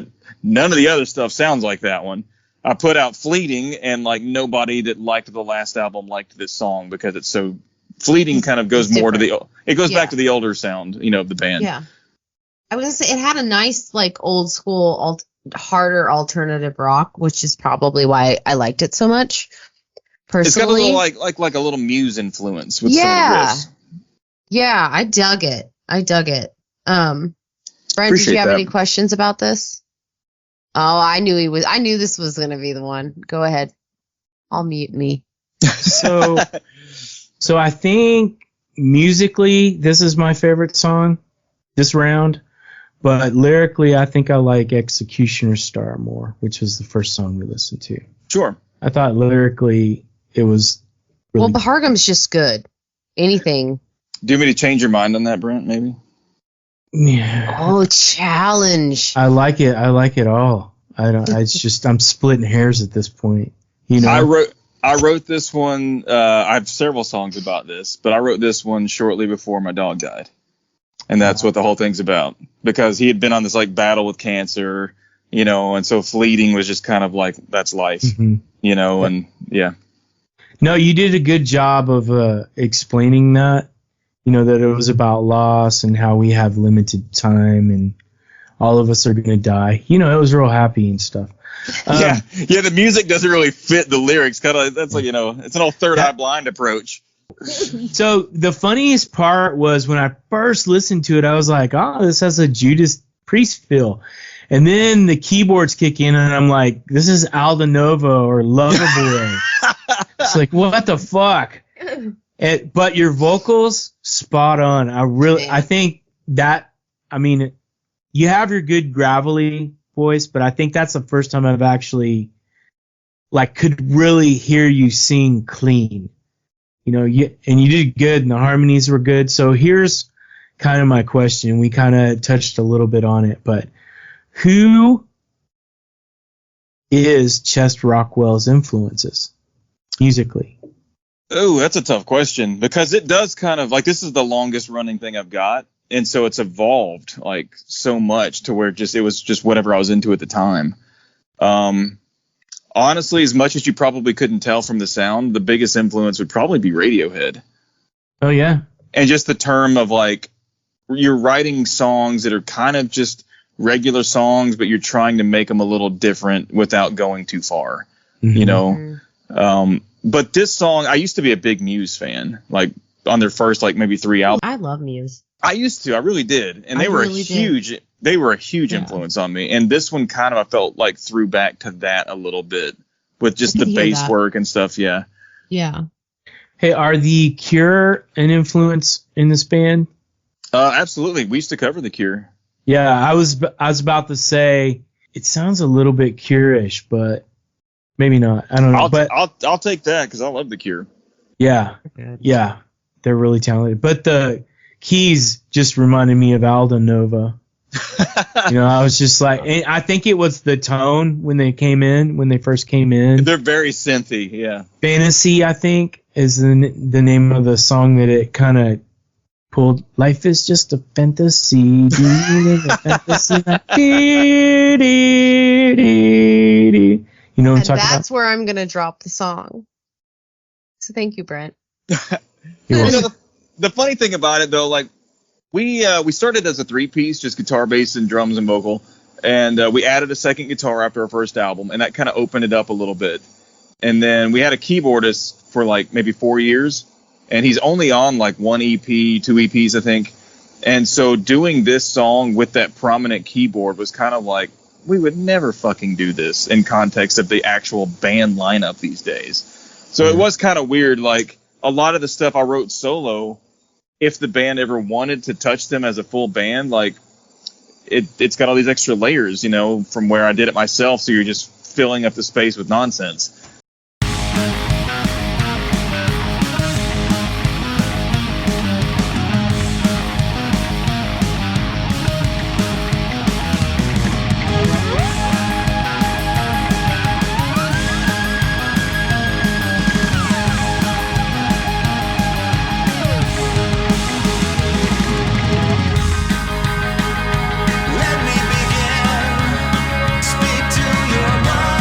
none of the other stuff sounds like that one. I put out Fleeting, and like nobody that liked the last album liked this song, because it's so Fleeting kind of goes more to back to the older sound, of the band. Yeah. I was going to say it had a nice like old school harder alternative rock, which is probably why I liked it so much. Personally, it's got a little like a little Muse influence with some of the riffs. Yeah, I dug it. Brent, did you have any questions about this? Oh, I knew this was going to be the one. Go ahead. I'll mute me. So I think musically, this is my favorite song this round. But lyrically, I think I like Executioner Star more, which was the first song we listened to. Sure. I thought lyrically it was really Well, Pahargum's just good. Anything. Do you want me to change your mind on that, Brent, maybe? Yeah. Oh, challenge. I like it all. I'm splitting hairs at this point. I wrote this one. I have several songs about this, but I wrote this one shortly before my dog died. And that's what the whole thing's about, because he had been on this like battle with cancer, and so Fleeting was just kind of like, that's life, and yeah. No, you did a good job of explaining that, that it was about loss and how we have limited time and all of us are going to die. You know, it was real happy and stuff. Yeah, the music doesn't really fit the lyrics. Kind of, that's like, you know, it's an old Third Eye Blind approach. So the funniest part was when I first listened to it, I was like, oh, this has a Judas Priest feel. And then the keyboards kick in, and I'm like, this is Aldo Nova or Loverboy. It's like, what the fuck? But your vocals, spot on. I think that, I mean, you have your good gravelly voice, but I think that's the first time I've actually, like, could really hear you sing clean. You know, and you did good, and the harmonies were good. So here's kind of my question. We kind of touched a little bit on it, but who is Chester Rockwell's influences musically? Oh, that's a tough question, because it does kind of, like, this is the longest running thing I've got. And so it's evolved like so much to where it was just whatever I was into at the time. Honestly, as much as you probably couldn't tell from the sound, the biggest influence would probably be Radiohead. Oh, yeah. And just the term of, like, you're writing songs that are kind of just regular songs, but you're trying to make them a little different without going too far, you know? But this song, I used to be a big Muse fan, like on their first, like, maybe 3 albums. I love Muse. I used to, I really did. And they were a huge influence on me. And this one kind of, I felt like threw back to that a little bit with just the bass work and stuff. Yeah. Yeah. Hey, are the Cure an influence in this band? Absolutely. We used to cover the Cure. Yeah, I was about to say it sounds a little bit Cure-ish, but maybe not. I don't know. I'll take that because I love the Cure. Yeah, yeah, they're really talented. But the keys just reminded me of Aldo Nova. You know, I was just like, I think it was the tone when they first came in. They're very synthy, yeah. Fantasy, I think, is the name of the song that it kind of pulled. Life is just a fantasy. Do you live a fantasy? You know what I'm talking about? That's where I'm going to drop the song. So thank you, Brent. The funny thing about it, though, like, we started as a 3-piece, just guitar, bass, and drums and vocal. And we added a second guitar after our first album, and that kind of opened it up a little bit. And then we had a keyboardist for like maybe 4 years, and he's only on like 1 EP, 2 EPs, I think. And so doing this song with that prominent keyboard was kind of like, we would never fucking do this in context of the actual band lineup these days. So it was kind of weird. Like, a lot of the stuff I wrote solo, if the band ever wanted to touch them as a full band, like, it's got all these extra layers, you know, from where I did it myself. So you're just filling up the space with nonsense. Let me begin. Speak to your mind.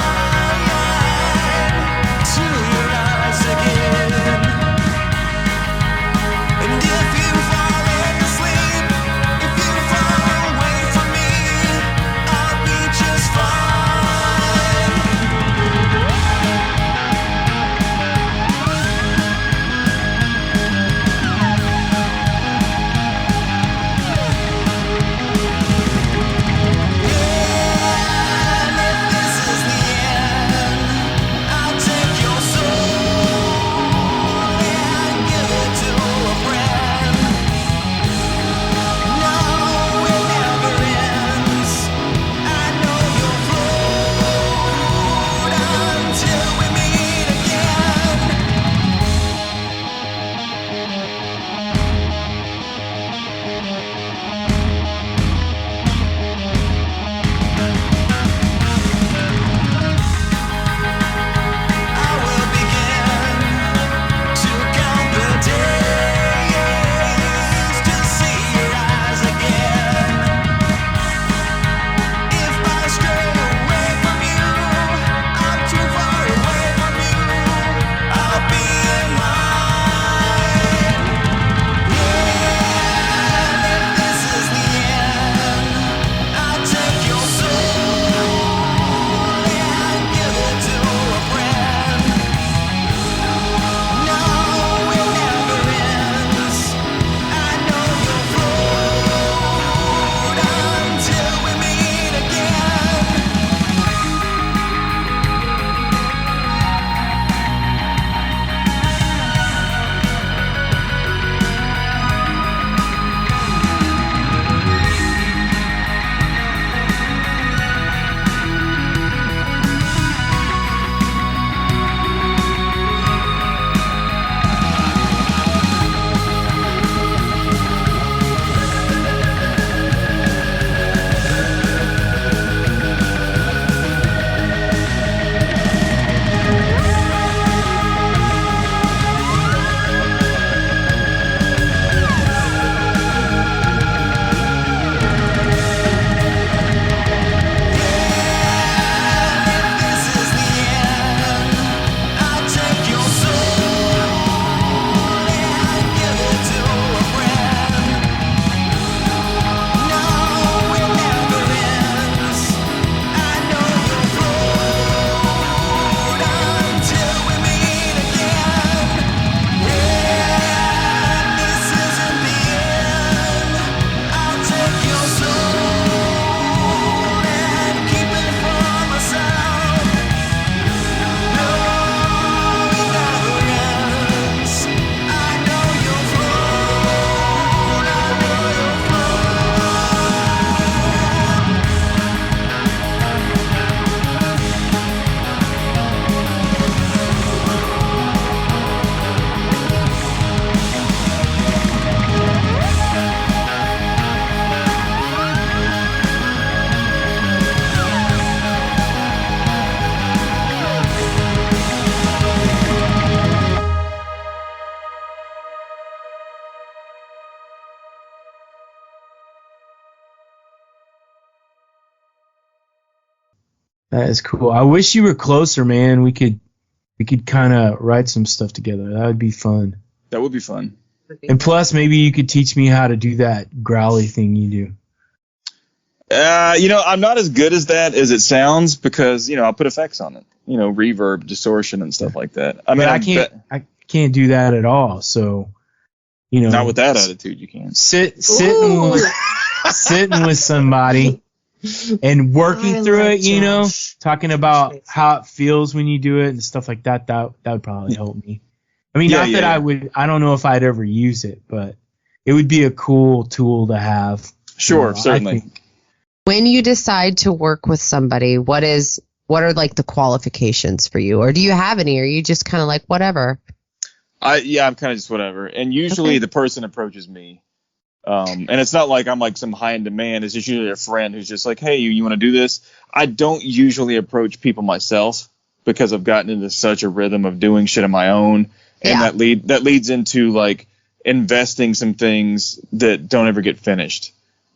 That is cool. I wish you were closer, man. We could kind of write some stuff together. That would be fun. That would be fun. And plus, maybe you could teach me how to do that growly thing you do. I'm not as good as that as it sounds because, I'll put effects on it. Reverb, distortion, and stuff like that. I mean, I can't do that at all. So, not with that attitude, you can't. Sitting with somebody and working through it, talking about how it feels when you do it and stuff like that. That would probably help me. I mean, I don't know if I'd ever use it, but it would be a cool tool to have. Sure, certainly. When you decide to work with somebody, what are like the qualifications for you? Or do you have any? Or are you just kind of like, whatever? I'm kind of just whatever. And usually the person approaches me. And it's not like I'm like some high in demand. It's just usually a friend who's just like, hey, you want to do this? I don't usually approach people myself because I've gotten into such a rhythm of doing shit on my own. And that leads into like investing some things that don't ever get finished.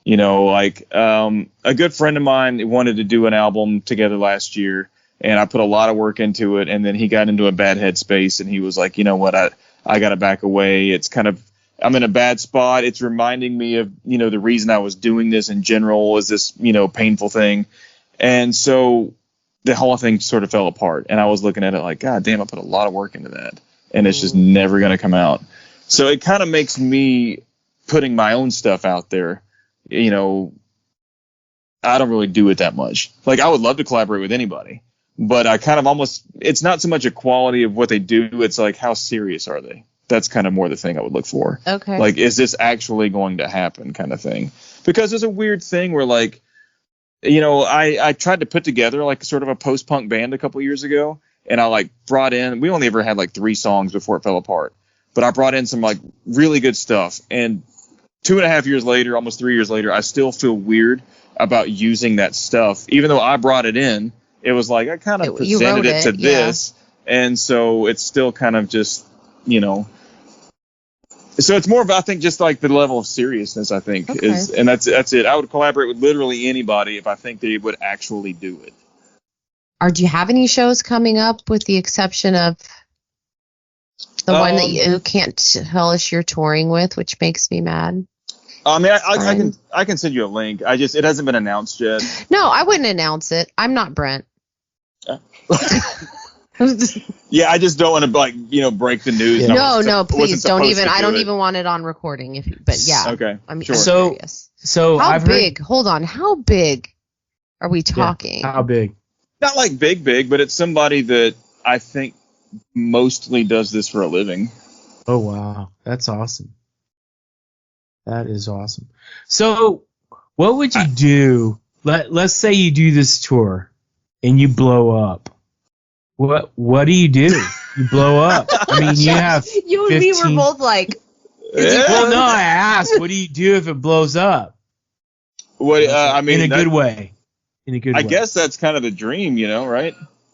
A good friend of mine wanted to do an album together last year, and I put a lot of work into it, and then he got into a bad headspace, and he was like, you know what, I got to back away. It's kind of, I'm in a bad spot. It's reminding me of, the reason I was doing this in general is this, painful thing. And so the whole thing sort of fell apart, and I was looking at it like, God damn, I put a lot of work into that, and it's just never going to come out. So it kind of makes me putting my own stuff out there. I don't really do it that much. Like, I would love to collaborate with anybody, but I kind of it's not so much a quality of what they do. It's like, how serious are they? That's kind of more the thing I would look for. Okay. Like, is this actually going to happen kind of thing? Because there's a weird thing where like, I tried to put together like sort of a post-punk band a couple years ago, and I like brought in, we only ever had like 3 songs before it fell apart, but I brought in some like really good stuff, and 2.5 years later, almost 3 years later, I still feel weird about using that stuff. Even though I brought it in, it was like I kind of presented it to this. And so it's still kind of just, So it's more of, I think, just like the level of seriousness, I think, is, and that's it. I would collaborate with literally anybody if I think they would actually do it. Do you have any shows coming up with the exception of the one that you can't tell us you're touring with, which makes me mad? I mean, I can send you a link. It hasn't been announced yet. No, I wouldn't announce it. I'm not Brent. Yeah, I just don't want to break the news. No, please don't even. I don't even want it on recording. But yeah. Okay. I'm sure. curious. So how big? Hold on. How big are we talking? Yeah, how big? Not like big, but it's somebody that I think mostly does this for a living. Oh wow, that's awesome. That is awesome. So, what would you do? Let's say you do this tour and you blow up. What do? You blow up. I mean, you have you and 15... me were both like. Well, no, I asked. What do you do if it blows up? I mean, in a good way. I guess that's kind of the dream, right?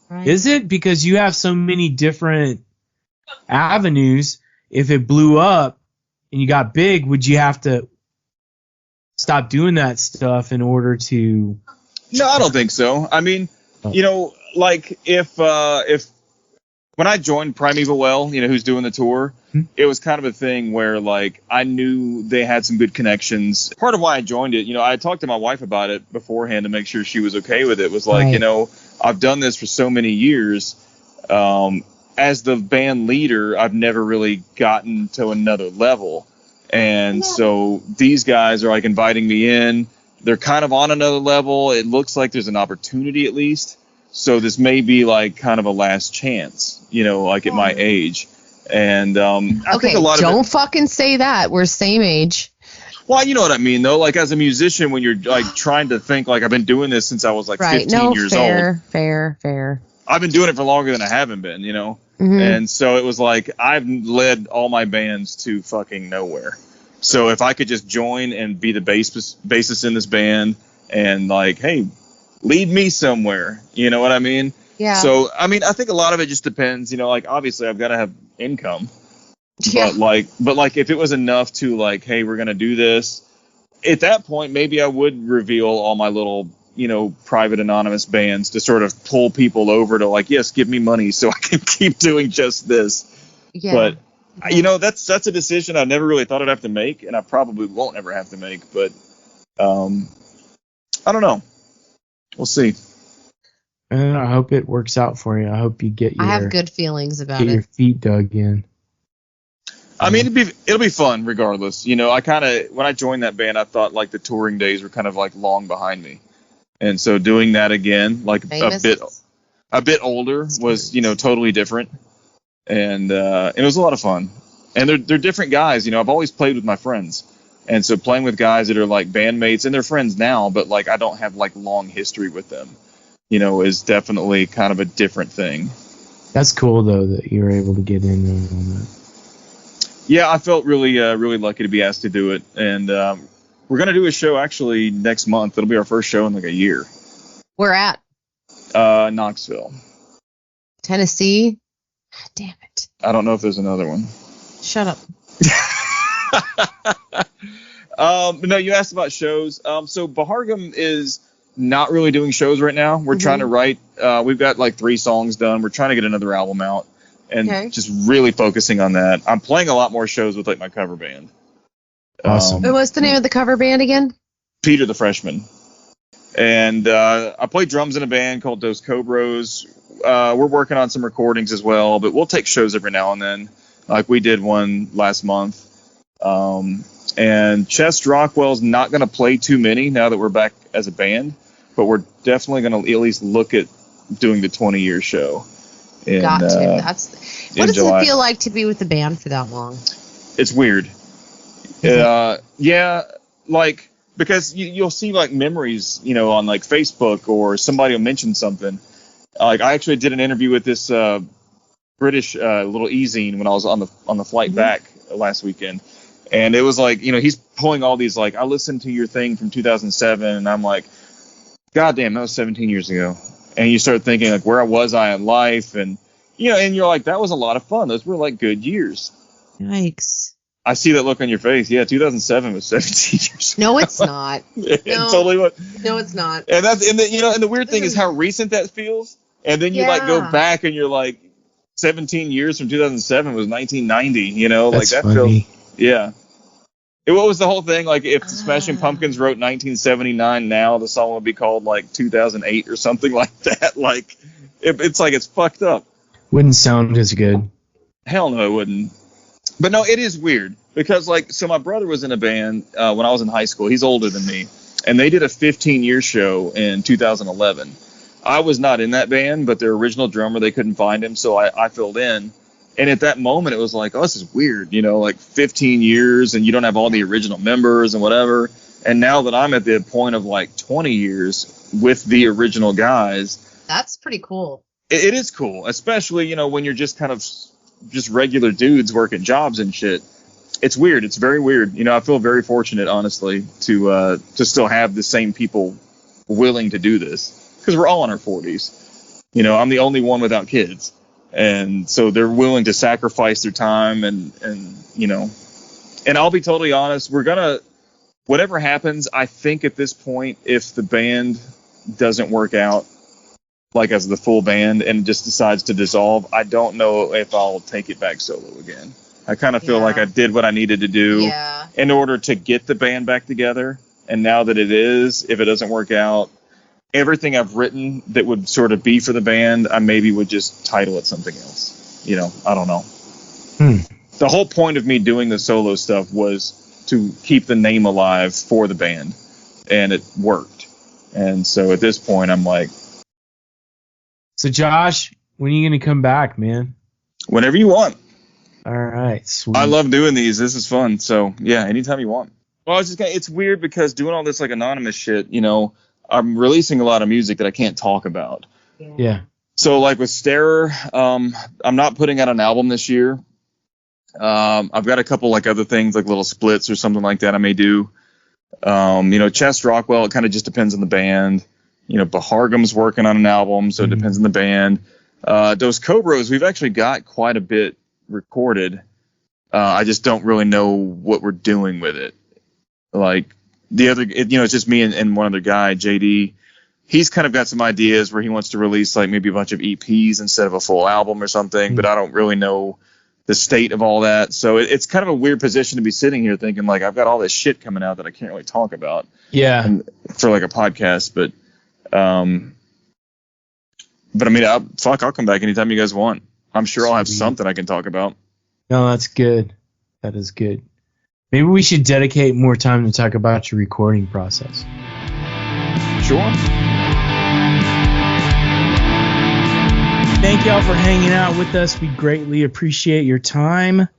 Right. Is it? Because you have so many different avenues. If it blew up and you got big, would you have to stop doing that stuff in order to? No, I don't think so. I mean, like if when I joined Primeval Well, who's doing the tour, it was kind of a thing where like I knew they had some good connections. Part of why I joined it, I talked to my wife about it beforehand to make sure she was okay with it. Was like, right. I've done this for so many years. As the band leader, I've never really gotten to another level. And so these guys are like inviting me in. They're kind of on another level. It looks like there's an opportunity at least. So this may be like kind of a last chance, like at my age. And I think a lot of don't fucking say that. We're same age. Well, you know what I mean, though. Like as a musician, when you're like trying to think like I've been doing this since I was like 15 years old. Fair. I've been doing it for longer than I haven't been, Mm-hmm. And so it was like I've led all my bands to fucking nowhere. So if I could just join and be the bassist in this band and like, hey, lead me somewhere, you know what I mean? Yeah. So I mean, I think a lot of it just depends, like obviously I've got to have income. Yeah. But like if it was enough to like, hey, we're gonna do this, at that point maybe I would reveal all my little, private anonymous bands to sort of pull people over to like, yes, give me money so I can keep doing just this. Yeah. But that's a decision I never really thought I'd have to make, and I probably won't ever have to make. But I don't know. We'll see. And I hope it works out for you. I hope you get I have good feelings about your it. feet dug in. I mean, it'll be fun regardless. When I joined that band, I thought like the touring days were kind of like long behind me, and so doing that again, like a bit older, was totally different, and it was a lot of fun. And they're different guys. I've always played with my friends, and so playing with guys that are like bandmates and they're friends now, but like I don't have like long history with them, is definitely kind of a different thing. That's cool though that you were able to get in on that. Yeah, I felt really, really lucky to be asked to do it, and we're gonna do a show actually next month. It'll be our first show in like a year. Where at? Knoxville, Tennessee. God damn it! I don't know if there's another one. Shut up. No, you asked about shows. So Bahargam is not really doing shows right now. We're trying to write. We've got like 3 songs done. We're trying to get another album out. And just really focusing on that. I'm playing a lot more shows with like my cover band. Awesome. What's the name of the cover band again? Peter the Freshman. And I play drums in a band called Dos Cobros. We're working on some recordings as well, but we'll take shows every now and then. Like we did one last month. And Chest Rockwell's not going to play too many now that we're back as a band, but we're definitely going to at least look at doing the 20-year show. Got to. What does it feel like to be with the band for that long? It's weird. Yeah, like because you'll see like memories, on like Facebook, or somebody will mention something. Like I actually did an interview with this British little e-zine when I was on the flight back last weekend, and it was like he's pulling all these like I listened to your thing from 2007, and I'm like, God damn, that was 17 years ago. And you start thinking like, where was I in life? And, and you're like, that was a lot of fun. Those were like good years. Yikes. I see that look on your face. Yeah. 2007 was 17 years ago. No, it's not. It totally was. No, it's not. And the weird thing is how recent that feels. And then you like go back and you're like 17 years from 2007 was 1990, That's like that funny. feels, yeah. What was the whole thing? Like, if the Smashing Pumpkins wrote 1979 now, the song would be called, like, 2008 or something like that. Like, it's like it's fucked up. Wouldn't sound as good. Hell no, it wouldn't. But no, it is weird. Because, like, so my brother was in a band when I was in high school. He's older than me. And they did a 15-year show in 2011. I was not in that band, but their original drummer, they couldn't find him, so I filled in. And at that moment, it was like, oh, this is weird, like 15 years and you don't have all the original members and whatever. And now that I'm at the point of like 20 years with the original guys. That's pretty cool. It is cool, especially, when you're just kind of just regular dudes working jobs and shit. It's weird. It's very weird. I feel very fortunate, honestly, to still have the same people willing to do this, because we're all in our 40s. I'm the only one without kids. And so they're willing to sacrifice their time and I'll be totally honest, whatever happens, I think at this point, if the band doesn't work out, like as the full band, and just decides to dissolve, I don't know if I'll take it back solo again. I kind of feel like I did what I needed to do in order to get the band back together. And now that it is, if it doesn't work out, everything I've written that would sort of be for the band, I maybe would just title it something else. I don't know. The whole point of me doing the solo stuff was to keep the name alive for the band, and it worked. And so at this point, I'm like... So Josh, when are you going to come back, man? Whenever you want. All right, sweet. I love doing these. This is fun. So yeah, anytime you want. Well, it's weird because doing all this like anonymous shit, I'm releasing a lot of music that I can't talk about. Yeah. So like with Starer, I'm not putting out an album this year. I've got a couple like other things like little splits or something like that I may do. Chest Rockwell, it kind of just depends on the band. Bahargam's working on an album, so it depends on the band. Dos Cobros, we've actually got quite a bit recorded. I just don't really know what we're doing with it. Like, the other, it's just me and one other guy, JD. he's kind of got some ideas where he wants to release like maybe a bunch of EPs instead of a full album or something, but I don't really know the state of all that. So it's kind of a weird position to be sitting here thinking like I've got all this shit coming out that I can't really talk about. Yeah. For like a podcast, but I mean, I'll come back anytime you guys want. I'm sure I'll have something I can talk about. No, that's good. That is good. Maybe we should dedicate more time to talk about your recording process. Sure. Thank y'all for hanging out with us. We greatly appreciate your time.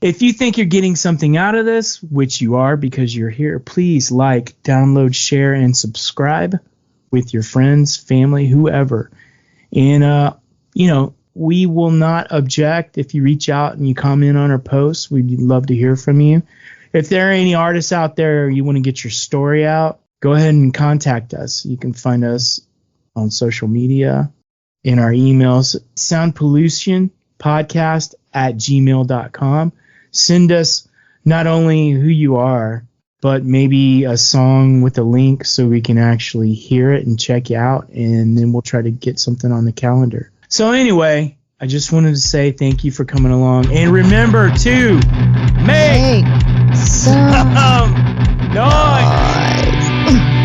If you think you're getting something out of this, which you are because you're here, please like, download, share, and subscribe with your friends, family, whoever. And, we will not object if you reach out and you comment on our posts. We'd love to hear from you. If there are any artists out there you want to get your story out, go ahead and contact us. You can find us on social media, in our emails, soundpollutionpodcast@gmail.com. Send us not only who you are, but maybe a song with a link so we can actually hear it and check you out, and then we'll try to get something on the calendar. So anyway, I just wanted to say thank you for coming along. And remember to make some noise.